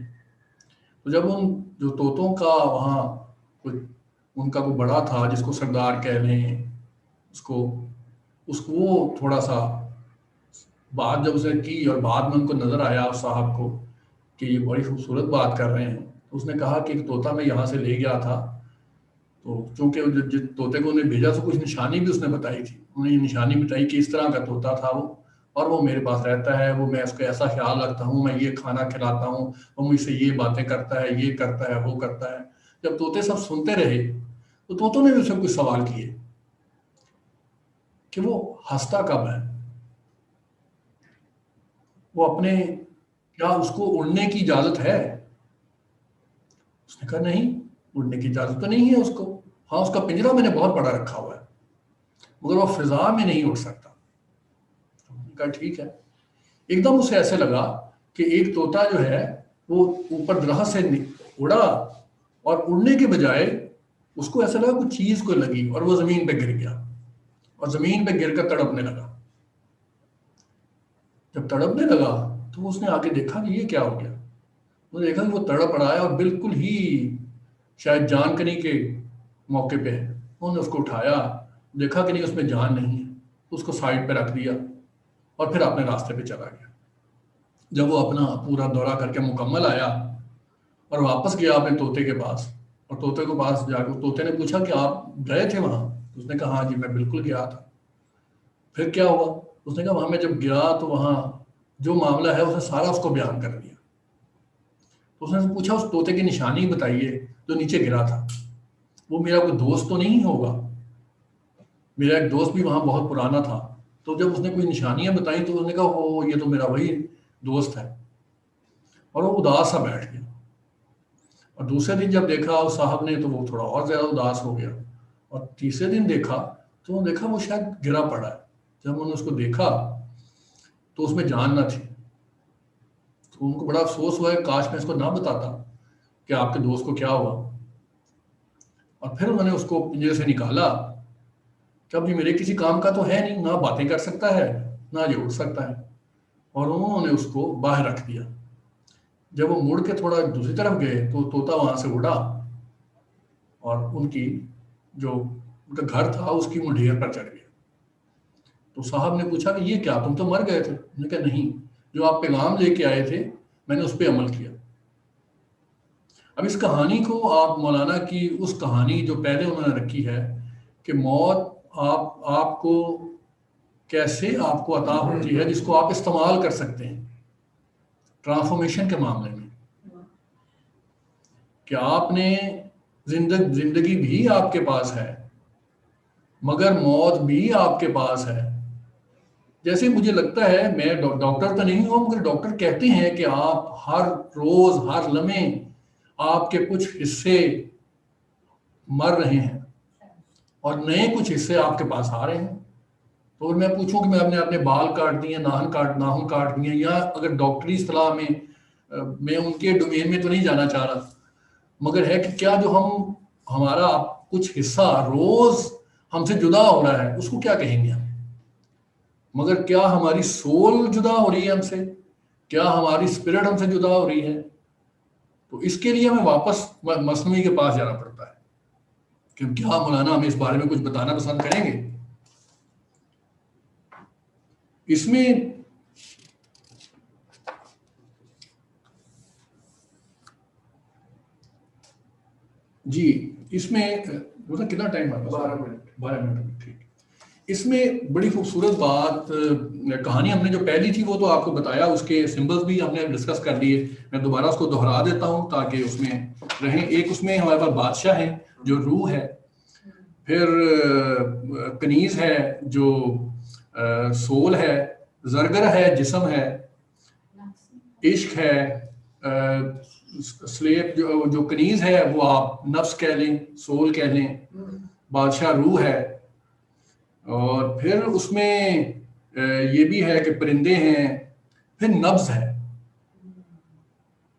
تو جب ان جو طوطوں کا وہاں کچھ ان کا کوئی بڑا تھا جس کو سردار کہہ لیں, اس کو وہ تھوڑا سا بات جب اسے کی اور بعد میں ان کو نظر آیا اس صاحب کو کہ یہ بڑی خوبصورت بات کر رہے ہیں, تو اس نے کہا کہ ایک طوطا میں یہاں سے لے گیا تھا. تو چونکہ جس طوطے کو انہیں بھیجا تو کچھ نشانی بھی اس نے بتائی تھی, انہیں یہ نشانی بتائی کہ اس طرح کا طوطا تھا وہ, اور وہ میرے پاس رہتا ہے, وہ میں اس کا ایسا خیال رکھتا ہوں, میں یہ کھانا کھلاتا ہوں, وہ مجھ سے یہ باتیں کرتا ہے, یہ کرتا ہے, وہ کرتا ہے. جب طوطے سب سنتے رہے تو طوطوں نے بھی اس سے کچھ سوال کیے کہ وہ ہنستا کب ہے, وہ اپنے کیا اس کو اڑنے کی اجازت ہے. اس نے کہا نہیں, اڑنے کی اجازت تو نہیں ہے اس کو. ہاں اس کا پنجرا میں نے بہت بڑا رکھا ہوا ہے مگر وہ فضا میں نہیں اڑ سکتا. کہا ٹھیک ہے. ایک دم اسے ایسے لگا کہ ایک طوطا جو ہے وہ اوپر درخت سے اڑا اور اڑنے کے بجائے اس کو ایسا لگا کچھ چیز کو لگی اور وہ زمین پہ گر گیا, اور زمین پہ گر کر تڑپنے لگا. جب تڑپنے لگا تو اس نے آ کے دیکھا کہ یہ کیا ہو گیا. وہ دیکھا کہ وہ تڑپ رہا ہے اور بالکل ہی شاید جان کنی کے موقع پہ ہے. انہوں نے اس کو اٹھایا, دیکھا کہ نہیں اس میں جان نہیں ہے, اس کو سائڈ پہ رکھ دیا اور پھر اپنے راستے پہ چلا گیا. جب وہ اپنا پورا دورہ کر کے مکمل آیا اور واپس گیا اپنے طوطے کے پاس, اور طوطے کے پاس جا کے طوطے نے پوچھا کہ آپ گئے تھے وہاں؟ اس نے کہا ہاں جی میں بالکل گیا تھا. پھر کیا ہوا؟ اس نے کہا وہاں میں جب گیا تو وہاں جو معاملہ ہے اس نے سارا اس کو بیان کر دیا. تو اس نے پوچھا اس طوطے کی نشانی بتائیے جو نیچے گرا تھا, وہ میرا کوئی دوست تو نہیں ہوگا؟ میرا ایک دوست بھی وہاں بہت پرانا تھا. تو جب اس نے کوئی نشانیاں بتائیں تو اس نے کہا او یہ تو میرا وہی دوست ہے, اور وہ اداس سا بیٹھ گیا. اور دوسرے دن جب دیکھا اس صاحب نے تو وہ تھوڑا اور زیادہ اداس ہو گیا, اور تیسرے دن دیکھا تو دیکھا وہ شاید گرا پڑا ہے. جب انہوں نے اس کو دیکھا تو اس میں جان نہ تھی. تو ان کو بڑا افسوس ہوا ہے کاش میں اس کو نہ بتاتا کہ آپ کے دوست کو کیا ہوا. اور پھر انہوں نے اس کو پنجرے سے نکالا کہ اب یہ میرے کسی کام کا تو ہے نہیں, نہ باتیں کر سکتا ہے نہ یہ اڑ سکتا ہے, اور انہوں نے اس کو باہر رکھ دیا. جب وہ مڑ کے تھوڑا دوسری طرف گئے تو طوطا وہاں سے اڑا اور ان کی جو ان کا گھر تھا اس کی منڈیر پر چڑھ گیا. تو صاحب نے پوچھا کہ یہ کیا, تم تو مر گئے تھے؟ انہوں نے کہا نہیں, جو آپ پیغام لے کے آئے تھے میں نے اس پہ عمل کیا. اب اس کہانی کو آپ مولانا کی اس کہانی جو پہلے انہوں نے رکھی ہے کہ موت آپ کو کیسے آپ کو عطا ہوتی ہے جس کو آپ استعمال کر سکتے ہیں ٹرانسفارمیشن کے معاملے میں, کہ آپ نے زندگی بھی آپ کے پاس ہے مگر موت بھی آپ کے پاس ہے. جیسے مجھے لگتا ہے, میں ڈاکٹر تو نہیں ہوں مگر ڈاکٹر کہتے ہیں کہ آپ ہر روز ہر لمحے آپ کے کچھ حصے مر رہے ہیں اور نئے کچھ حصے آپ کے پاس آ رہے ہیں. تو میں پوچھوں کہ میں اپنے بال کاٹ دیے, ناخن کاٹ دیے, یا اگر ڈاکٹری اصطلاح میں ان کے ڈومین میں تو نہیں جانا چاہ رہا, مگر ہے کہ کیا جو ہمارا کچھ حصہ روز ہم سے جدا ہو رہا ہے اس کو کیا کہیں گے ہم, مگر کیا ہماری سول جدا ہو رہی ہے ہم سے, کیا ہماری اسپرٹ ہم سے جدا ہو رہی ہے؟ تو اس کے لیے ہمیں واپس مصنوعی کے پاس جانا پڑتا ہے. کہ کیا مولانا ہمیں اس بارے میں کچھ بتانا پسند کریں گے؟ اس میں جی اس میں کتنا ٹائم ہے؟ 12 منٹ. ٹھیک. اس میں بڑی خوبصورت بات کہانی ہم نے جو پہلی تھی وہ تو آپ کو بتایا, اس کے سمبلز بھی ہم نے ڈسکس کر لیے. میں دوبارہ اس کو دہرا دیتا ہوں تاکہ اس میں رہیں. ایک اس میں ہمارے پاس بادشاہ ہے جو روح ہے, پھر کنیز ہے جو سول ہے, زرگر ہے جسم ہے, عشق ہے, سلیب جو کنیز ہے وہ آپ نفس کہہ لیں, سول کہہ لیں, بادشاہ روح ہے. اور پھر اس میں یہ بھی ہے کہ پرندے ہیں, پھر نبض ہے,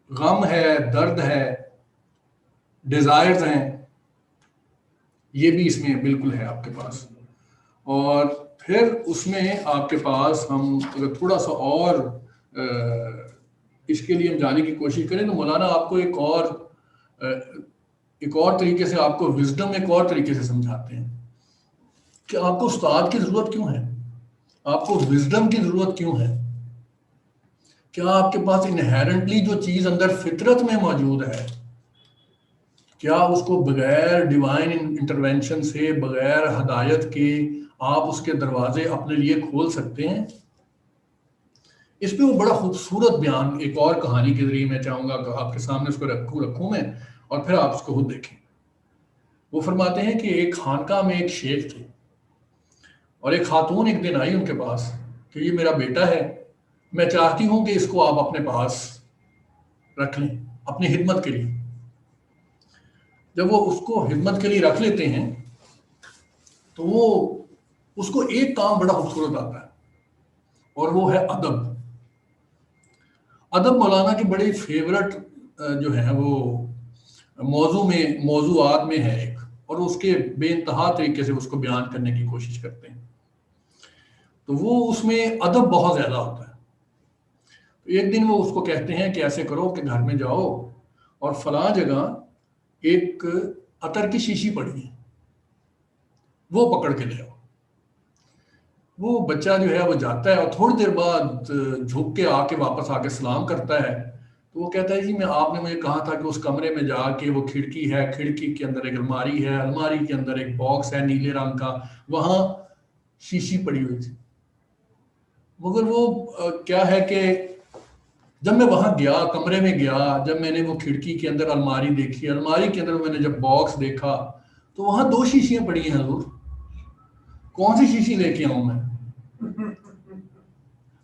غم ہے, درد ہے, ڈیزائرز ہیں, یہ بھی اس میں بالکل ہے آپ کے پاس. اور پھر اس میں آپ کے پاس ہم اگر تھوڑا سا اور اس کے لیے ہم جانے کی کوشش کریں تو مولانا آپ کو ایک اور طریقے سے آپ کو وزڈم ایک اور طریقے سے سمجھاتے ہیں کہ آپ کو استاد کی ضرورت کیوں ہے, آپ کو وزڈم کی ضرورت کیوں ہے. کیا آپ کے پاس انہیرنٹلی جو چیز اندر فطرت میں موجود ہے, کیا اس کو بغیر ڈیوائن انٹرونشن سے, بغیر ہدایت کے آپ اس کے دروازے اپنے لیے کھول سکتے ہیں؟ اس پہ وہ بڑا خوبصورت بیان ایک اور کہانی کے ذریعے میں چاہوں گا کہ آپ کے سامنے اس کو رکھوں میں, اور پھر آپ اس کو خود دیکھیں. وہ فرماتے ہیں کہ ایک خانقاہ میں ایک شیخ تھے, اور ایک خاتون ایک دن آئی ان کے پاس کہ یہ میرا بیٹا ہے, میں چاہتی ہوں کہ اس کو آپ اپنے پاس رکھ لیں اپنی خدمت کے لیے. جب وہ اس کو خدمت کے لیے رکھ لیتے ہیں تو وہ اس کو ایک کام بڑا خوبصورت آتا ہے, اور وہ ہے ادب. ادب مولانا کی بڑی فیورٹ جو ہے وہ موضوعات میں ہے ایک, اور اس کے بے انتہا طریقے سے اس کو بیان کرنے کی کوشش کرتے ہیں. تو وہ اس میں ادب بہت زیادہ ہوتا ہے. ایک دن وہ اس کو کہتے ہیں کہ ایسے کرو کہ گھر میں جاؤ اور فلاں جگہ ایک عطر کی شیشی پڑی ہے, وہ پکڑ کے لے آؤ. وہ بچہ جو ہے وہ جاتا ہے, اور تھوڑی دیر بعد جھک کے آ کے واپس آ کے سلام کرتا ہے. تو وہ کہتا ہے جی آپ نے مجھے کہا تھا کہ اس کمرے میں جا کے, وہ کھڑکی ہے, کھڑکی کے اندر ایک الماری ہے, الماری کے اندر ایک باکس ہے نیلے رنگ کا, وہاں شیشی پڑی ہوئی تھی. مگر وہ کیا ہے کہ جب میں وہاں گیا, کمرے میں گیا, جب میں نے وہ کھڑکی کے اندر الماری دیکھی, الماری کے اندر میں نے جب باکس دیکھا تو وہاں 2 شیشیاں پڑی ہیں حضور, کون سی شیشی لے کے آؤں میں,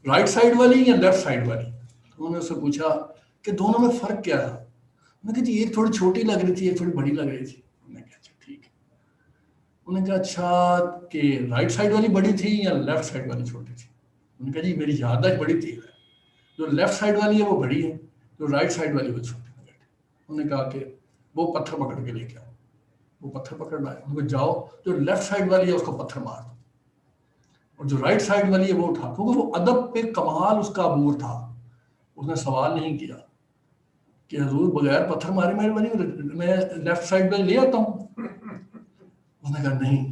رائٹ سائڈ والی یا لیفٹ سائڈ والی؟ انہوں نے اس سے پوچھا کہ دونوں میں فرق کیا ہے. میں کہا جی ایک تھوڑی چھوٹی لگ رہی تھی, ایک تھوڑی بڑی لگ رہی تھی. میں نے کہا اچھا ٹھیک ہے. انہوں نے کہا اچھا کہ رائٹ سائڈ والی بڑی تھی یا لیفٹ سائڈ والی چھوٹی تھی؟ انہوں نے کہا جی میری یادداشت بڑی تیز ہے, جو لیفٹ سائڈ والی ہے وہ بڑی ہے, جو رائٹ سائڈ والی وہ چھوٹی ہے. انہوں نے کہا کہ وہ پتھر پکڑ کے لے کے آؤ. وہ پتھر پکڑ لائے. انہوں نے جاؤ جو لیفٹ سائڈ والی ہے اس کو پتھر مار دو, اور جو رائٹ سائڈ والی ہے وہ اٹھا. کیونکہ وہ ادب پہ کمال اس کا عبور تھا. اس نے سوال نہیں کیا کہ حضور بغیر پتھر مارے میں لیفٹ سائڈ والی لے آتا ہوں. اس نے کہا نہیں,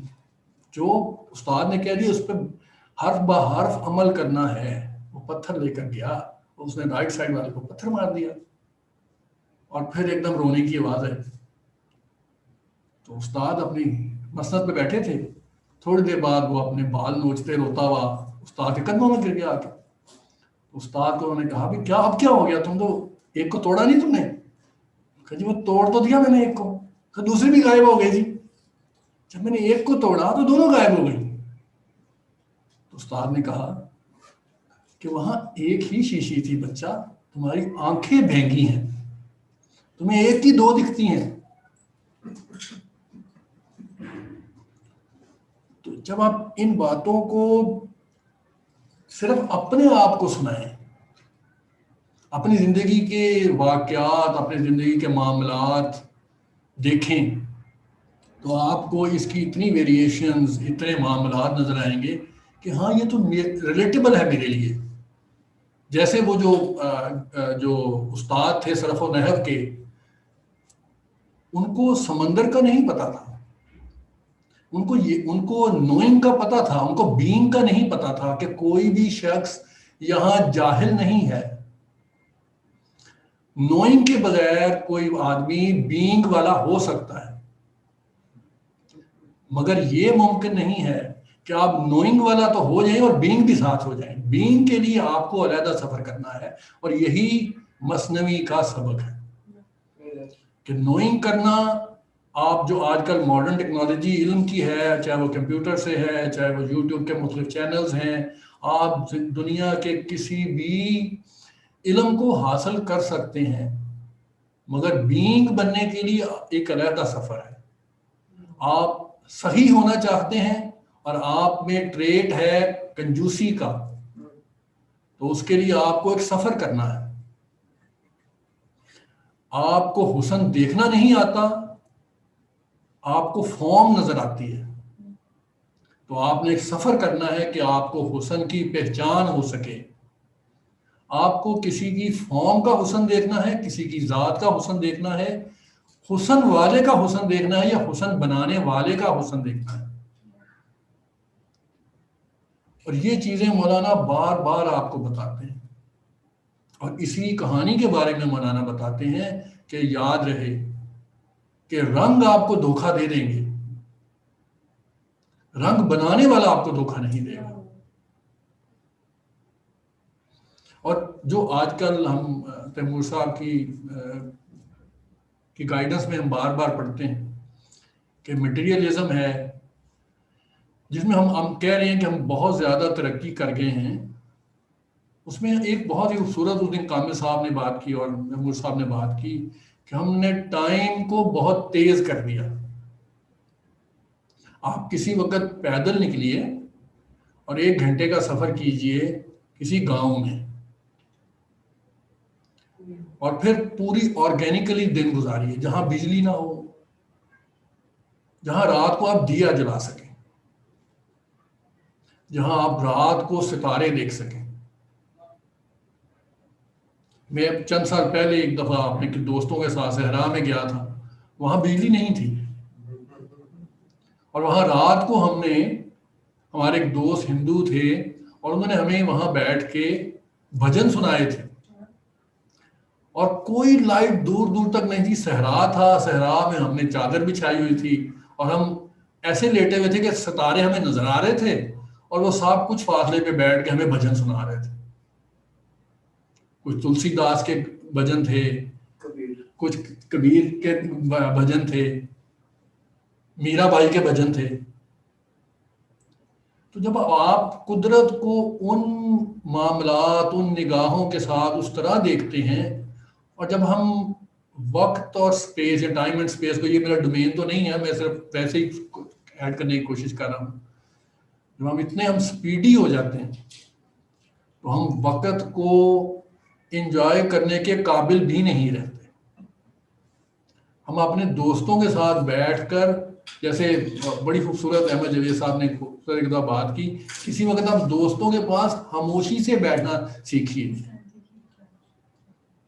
جو استاد نے کہہ دیا اس پہ حرف بہ حرف عمل کرنا ہے. وہ پتھر لے کر گیا, اس نے رائٹ سائڈ والے کو پتھر مار دیا, اور پھر ایک دم رونے کی آواز آئی. تو استاد اپنی مسند پہ بیٹھے تھے, تھوڑی دیر بعد وہ اپنے بال نوچتے روتا ہوا استاد کے قدموں میں گر گیا. آ کے استاد کو انہوں نے کہا بھی کیا اب کیا ہو گیا, تم تو ایک کو توڑا نہیں تم نے؟ کہا جی وہ توڑ تو دیا میں نے ایک کو. کہا دوسری بھی غائب ہو گئی تھی. جب میں نے ایک کو توڑا تو دونوں غائب ہو گئی. تو استاد نے کہا کہ وہاں ایک ہی شیشی تھی بچہ, تمہاری آنکھیں بھینگی ہیں, تمہیں ایک کی 2 دکھتی ہیں. تو جب آپ ان باتوں کو صرف اپنے آپ کو سنائیں, اپنی زندگی کے واقعات, اپنی زندگی کے معاملات دیکھیں, تو آپ کو اس کی اتنی ویریشنز, اتنے معاملات نظر آئیں گے کہ ہاں یہ تو ریلیٹیبل ہے میرے لیے. جیسے وہ جو استاد تھے صرف و نحو کے, ان کو سمندر کا نہیں پتا تھا, ان کو نوئنگ کا پتا تھا, ان کو بینگ کا نہیں پتا تھا کہ کوئی بھی شخص یہاں جاہل نہیں ہے. نوئنگ کے بغیر کوئی آدمی بینگ والا ہو سکتا ہے, مگر یہ ممکن نہیں ہے کہ آپ نوئنگ والا تو ہو جائیں اور بینگ بھی ساتھ ہو جائیں. بینگ کے لیے آپ کو علیحدہ سفر کرنا ہے, اور یہی مثنوی کا سبق ہے کہ نوئنگ کرنا. آپ جو آج کل ماڈرن ٹیکنالوجی علم کی ہے, چاہے وہ کمپیوٹر سے ہے, چاہے وہ یوٹیوب کے مختلف چینلز ہیں, آپ دنیا کے کسی بھی علم کو حاصل کر سکتے ہیں, مگر بینگ بننے کے لیے ایک علیحدہ سفر ہے. آپ صحیح ہونا چاہتے ہیں اور آپ میں ٹریٹ ہے کنجوسی کا, تو اس کے لیے آپ کو ایک سفر کرنا ہے. آپ کو حسن دیکھنا نہیں آتا, آپ کو فارم نظر آتی ہے, تو آپ نے ایک سفر کرنا ہے کہ آپ کو حسن کی پہچان ہو سکے. آپ کو کسی کی فارم کا حسن دیکھنا ہے, کسی کی ذات کا حسن دیکھنا ہے, حسن والے کا حسن دیکھنا ہے, یا حسن بنانے والے کا حسن دیکھنا ہے. اور یہ چیزیں مولانا بار بار آپ کو بتاتے ہیں, اور اسی کہانی کے بارے میں مولانا بتاتے ہیں کہ یاد رہے کہ رنگ آپ کو دھوکہ دے دیں گے, رنگ بنانے والا آپ کو دھوکہ نہیں دے گا. اور جو آج کل ہم تیمور صاحب کی گائیڈنس میں ہم بار بار پڑھتے ہیں کہ مٹیریلزم ہے, جس میں ہم کہہ رہے ہیں کہ ہم بہت زیادہ ترقی کر گئے ہیں, اس میں ایک بہت ہی خوبصورت اس دن کامل صاحب نے بات کی اور تیمور صاحب نے بات کی کہ ہم نے ٹائم کو بہت تیز کر دیا. آپ کسی وقت پیدل نکلیے اور 1 گھنٹے کا سفر کیجئے کسی گاؤں میں, اور پھر پوری آرگینکلی دن گزاریے جہاں بجلی نہ ہو, جہاں رات کو آپ دیا جلا سکیں, جہاں آپ رات کو ستارے دیکھ سکیں. میں چند سال پہلے ایک دفعہ اپنے دوستوں کے ساتھ صحرا میں گیا تھا, وہاں بجلی نہیں تھی, اور وہاں رات کو ہم نے, ہمارے ایک دوست ہندو تھے اور انہوں نے ہمیں وہاں بیٹھ کے بھجن سنائے تھے, اور کوئی لائٹ دور دور تک نہیں تھی. صحرا تھا, صحرا میں ہم نے چادر بچھائی ہوئی تھی اور ہم ایسے لیٹے ہوئے تھے کہ ستارے ہمیں نظر آ رہے تھے, اور وہ صاحب کچھ فاصلے پہ بیٹھ کے ہمیں بھجن سنا رہے تھے. کچھ تلسی داس کے بھجن تھے, کچھ کبیر کے بھجن تھے, میرا بائی کے بھجن تھے. تو جب آپ قدرت کو ان معاملات, ان نگاہوں کے ساتھ اس طرح دیکھتے ہیں, اور جب ہم وقت اور سپیس یا ٹائم اینڈ سپیس کو, یہ میرا ڈومین تو نہیں ہے, میں صرف ویسے ہی ایڈ کرنے کی کوشش کر رہا ہوں, جب ہم سپیڈی ہو جاتے ہیں تو ہم وقت کو انجوائے کرنے کے قابل بھی نہیں رہتے. ہم اپنے دوستوں کے ساتھ بیٹھ کر, جیسے بڑی خوبصورت احمد جاوید صاحب نے ایک دفعہ بات کی, کسی وقت آپ دوستوں کے پاس خاموشی سے بیٹھنا سیکھیے.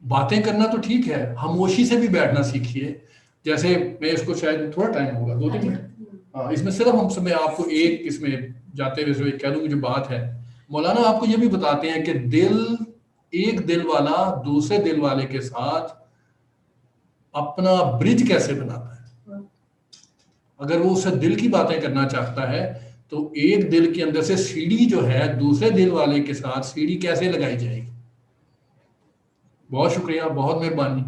باتیں کرنا تو ٹھیک ہے, خاموشی سے بھی بیٹھنا سیکھیے. جیسے میں اس کو شاید تھوڑا ٹائم ہوگا, 2-3 منٹ, ہاں, اس میں صرف میں آپ کو ایک اس میں جاتے ہوئے کہہ دوں جو بات ہے, مولانا آپ کو یہ بھی بتاتے ہیں کہ ایک دل والا دوسرے دل والے کے ساتھ اپنا برج کیسے بناتا ہے. اگر وہ اسے دل کی باتیں کرنا چاہتا ہے تو ایک دل کے اندر سے سیڑھی جو ہے دوسرے دل والے کے ساتھ سیڑھی کیسے لگائی جائے گی. بہت شکریہ, بہت مہربانی.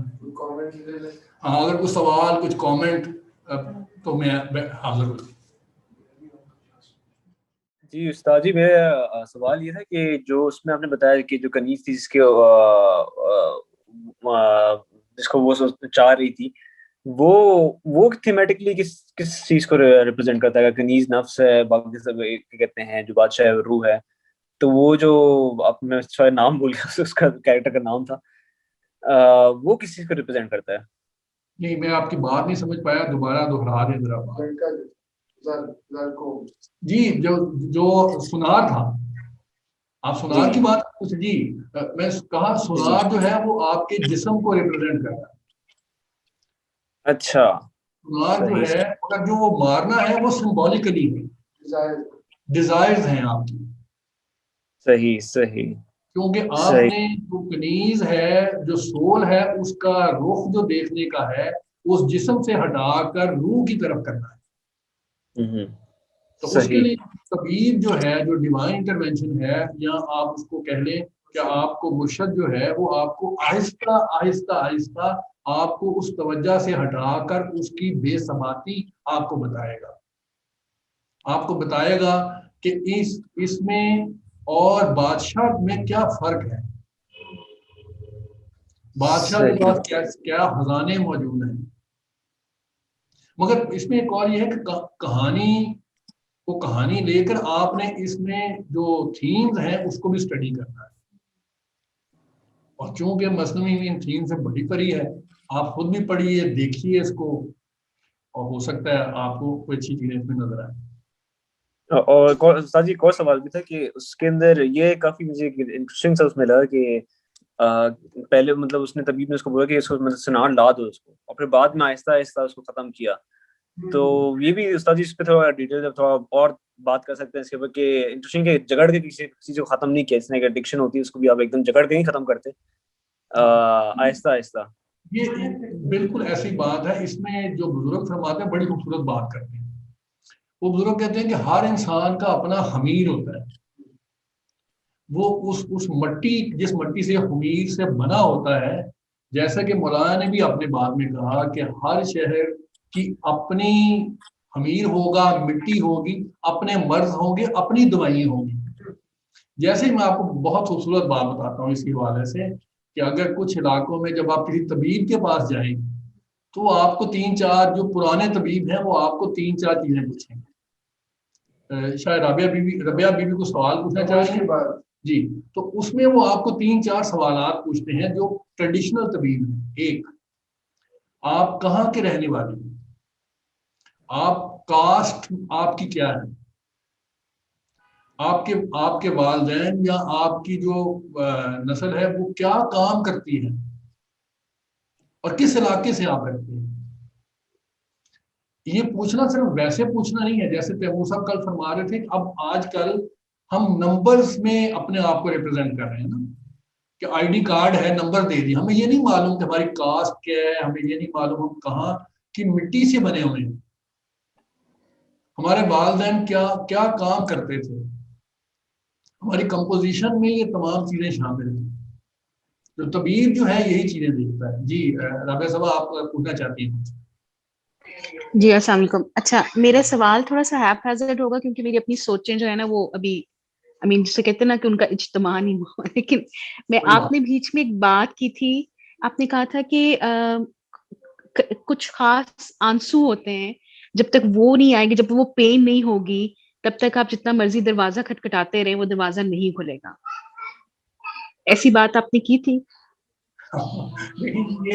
ہاں, اگر کوئی سوال, کچھ کامنٹ تو میں حاضر ہوں. جی استاد جی, میرا سوال یہ تھا کہ جو اس میں آپ نے بتایا کہ جو کنیز تھی جس کو وہ چاہ رہی تھی, وہ تھیمیٹکلی کس چیز کو ریپرزینٹ کرتا ہے؟ کنیز نفس ہے, باقی سب کہتے ہیں جو بادشاہ روح ہے, تو وہ جو آپ میں شاید نام بھول گیا اس کا کیریکٹر کا نام تھا, وہ کس چیز کو ریپرزینٹ کرتا ہے؟ نہیں, میں آپ کی بات نہیں سمجھ پایا, دوبارہ دوہرا دیں ذرا. جی, جو سنار تھا, آپ سنار کی بات کرتے تھے. جی, میں کہا سنار جو ہے وہ آپ کے جسم کو ریپرزینٹ کرتا ہے. اچھا, سنار جو ہے مگر جو وہ مارنا ہے وہ سمبولیکلی ہے، ڈیزائرز ہیں آپ کی. صحیح صحیح. کیونکہ آپ نے جو کنیز ہے، جو سول ہے، اس کا رخ جو دیکھنے کا ہے اس جسم سے ہٹا کر روح کی طرف کرنا ہے. تو اس کے لیے طبیب جو ہے، جو ڈیوائن انٹرونشن ہے، یا آپ اس کو کہہ لیں کہ آپ کو مرشد جو ہے وہ آپ کو آہستہ آہستہ آہستہ آپ کو اس توجہ سے ہٹا کر اس کی بے ثباتی آپ کو بتائے گا. آپ کو بتائے گا کہ اس میں اور بادشاہ میں کیا فرق ہے. بادشاہ کے پاس کیا خزانے موجود ہیں. مگر اس میں ایک اور یہ ہے کہ کہانی لے کر آپ نے اس میں جو تھیمز ہیں اس کو بھی اسٹڈی کرنا ہے. اور چونکہ مثنوی میں ان تھیم سے بڑی پڑی ہے، آپ خود بھی پڑھیے، دیکھیے اس کو، اور ہو سکتا ہے آپ کو کوئی اچھی چیزیں اس میں نظر آئیں. اور استاد جی ایک اور سوال بھی تھا کہ اس کے اندر یہ کافی مجھے انٹرسٹنگ سا اس میں لگا کہ پہلے مطلب اس نے طبیب نے اس کو بولا کہ اس کو مطلب سنار لا دو اس کو، اور پھر بعد میں آہستہ آہستہ اس کو ختم کیا. تو یہ بھی استاد جی اس پہ تھوڑا ڈیٹیل تھوڑا اور بات کر سکتے ہیں اس کے اوپر کہ انٹرسٹنگ کہ جگڑ کے کسی چیز کو ختم نہیں کیا، اس نے ایک ایڈکشن ہوتی ہے اس کو بھی آپ ایک دم جگڑ کے نہیں ختم کرتے، آہستہ آہستہ. یہ بالکل ایسی بات ہے. اس میں جو بزرگ فرماتے ہیں بڑی خوبصورت بات کرتے ہیں. وہ بزرگ کہتے ہیں کہ ہر انسان کا اپنا خمیر ہوتا ہے. وہ اس مٹی، جس مٹی سے خمیر سے بنا ہوتا ہے، جیسا کہ مولانا نے بھی اپنے بات میں کہا کہ ہر شہر کی اپنی خمیر ہوگا، مٹی ہوگی، اپنے مرض ہوں گے، اپنی دوائیں ہوں گی. جیسے میں آپ کو بہت خوبصورت بات بتاتا ہوں اس کے حوالے سے کہ اگر کچھ علاقوں میں جب آپ کسی طبیب کے پاس جائیں تو آپ کو 3-4 جو پرانے طبیب ہیں وہ آپ کو 3-4 چیزیں پوچھیں گے. شاید ربیہ بی بی کو سوال پوچھنا چاہیں جی، تو اس میں وہ آپ کو 3-4 سوالات پوچھتے ہیں جو ٹریڈیشنل طبیب ہیں. ایک، آپ کہاں کے رہنے والے ہیں؟ آپ کاسٹ آپ کی کیا ہے؟ آپ کے والدین یا آپ کی جو نسل ہے وہ کیا کام کرتی ہے اور کس علاقے سے آپ رہتے ہیں. یہ پوچھنا صرف ویسے پوچھنا نہیں ہے جیسے تیمور صاحب کل فرما رہے تھے. اب آج کل ہم نمبرز میں اپنے آپ کو ریپرزینٹ کر رہے ہیں نا، کہ آئی ڈی کارڈ ہے، نمبر دے دیا. ہمیں یہ نہیں معلوم کہ ہماری کاسٹ کیا ہے، ہمیں یہ نہیں معلوم ہم کہاں کی مٹی سے بنے ہوئے ہیں، ہمارے والدین کیا کام کرتے تھے. ہماری کمپوزیشن میں یہ تمام چیزیں شامل ہیں. تو طبیب جو ہے یہی چیزیں دیکھتا ہے. جی رابعہ صاحبہ آپ پوچھنا چاہتی ہیں؟ جی السلام علیکم. اچھا میرا سوال تھوڑا سا ہیپ ہیزرڈ ہوگا کیونکہ میری اپنی سوچیں جو ہے نا وہ ابھی جسے کہتے ہیں نا کہ ان کا اجتماع نہیں ہوا. لیکن میں آپ نے بیچ میں ایک بات کی تھی، آپ نے کہا تھا کہ کچھ خاص آنسو ہوتے ہیں جب تک وہ نہیں آئیں گے، جب وہ پین نہیں ہوگی تب تک آپ جتنا مرضی دروازہ کھٹکھٹاتے رہیں وہ دروازہ نہیں کھلے گا. ایسی بات آپ نے کی تھی.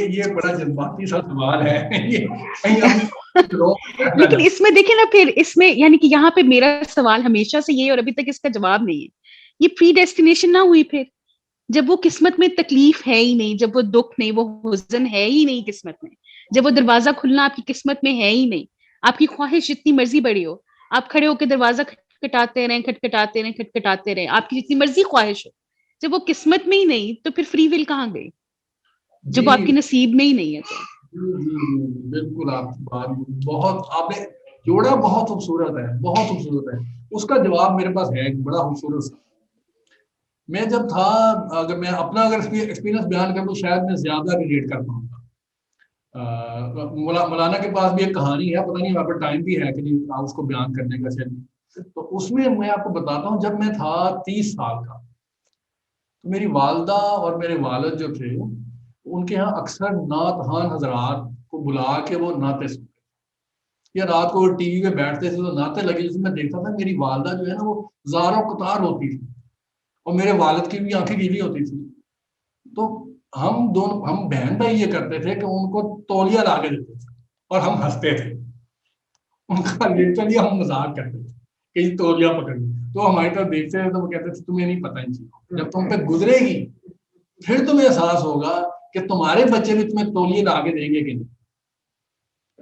یہ بڑا جذباتی سا سوال ہے. لیکن اس میں دیکھیں نا پھر اس میں یعنی کہ یہاں پہ میرا سوال ہمیشہ سے یہ اور ابھی تک اس کا جواب نہیں ہے. یہ پری ڈیسٹینیشن نہ ہوئی پھر جب وہ قسمت میں تکلیف ہے ہی نہیں، جب وہ دکھ نہیں، وہ حزن ہے ہی نہیں قسمت میں، جب وہ دروازہ کھلنا آپ کی قسمت میں ہے ہی نہیں. آپ کی خواہش جتنی مرضی بڑی ہو، آپ کھڑے ہو کے دروازہ کھٹکھٹاتے رہیں کھٹکھٹاتے رہیں کھٹکھٹاتے رہیں، آپ کی جتنی مرضی خواہش ہو، جب وہ قسمت میں ہی نہیں تو پھر فری ول کہاں گئی جب آپ کی نصیب میں ہی نہیں ہے. تو بالکل آپ کی بات بہت، آپ نے جوڑا بہت خوبصورت ہے، بہت خوبصورت ہے. اس کا جواب میرے پاس ہے بڑا خوبصورت سا. میں جب تھا، اگر میں اپنا ایکسپیرینس بیان کروں تو شاید میں زیادہ ریلیٹ کر پاؤں گا. مولانا کے پاس بھی ایک کہانی ہے، پتہ نہیں وہاں پر ٹائم بھی ہے کہ نہیں آپ اس کو بیان کرنے کا. تو اس میں آپ کو بتاتا ہوں، جب میں تھا 30 سال کا تو میری والدہ اور میرے والد جو تھے ان کے ہاں اکثر نعت خوان حضرات کو بلا کے وہ نعتیں سنتے یا رات کو وہ ٹی وی پہ بیٹھتے تھے تو نعتیں لگی. جس میں دیکھتا تھا میری والدہ جو ہے نا وہ زاروں قطار ہوتی تھی اور میرے والد کی بھی آنکھیں گیلی ہوتی تھی. تو ہم بہن بھائی یہ کرتے تھے کہ ان کو تولیہ لا کے دیتے تھے اور ہم ہنستے تھے. ان کا لٹرلی ہم مذاق کرتے تھے کہ یہ تولیہ پکڑ لی. تو ہماری طرف دیکھتے تھے تو وہ کہتے تھے تمہیں نہیں پتہ ان چیزوں، جب تم پہ گزرے گی پھر تمہیں احساس ہوگا کہ تمہارے بچے بھی تمہیں تولیے لا کے دیں گے کہ نہیں.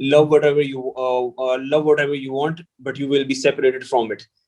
love whatever you want but you will be separated from it।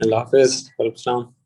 اللہ حافظ. وعلیکم السلام.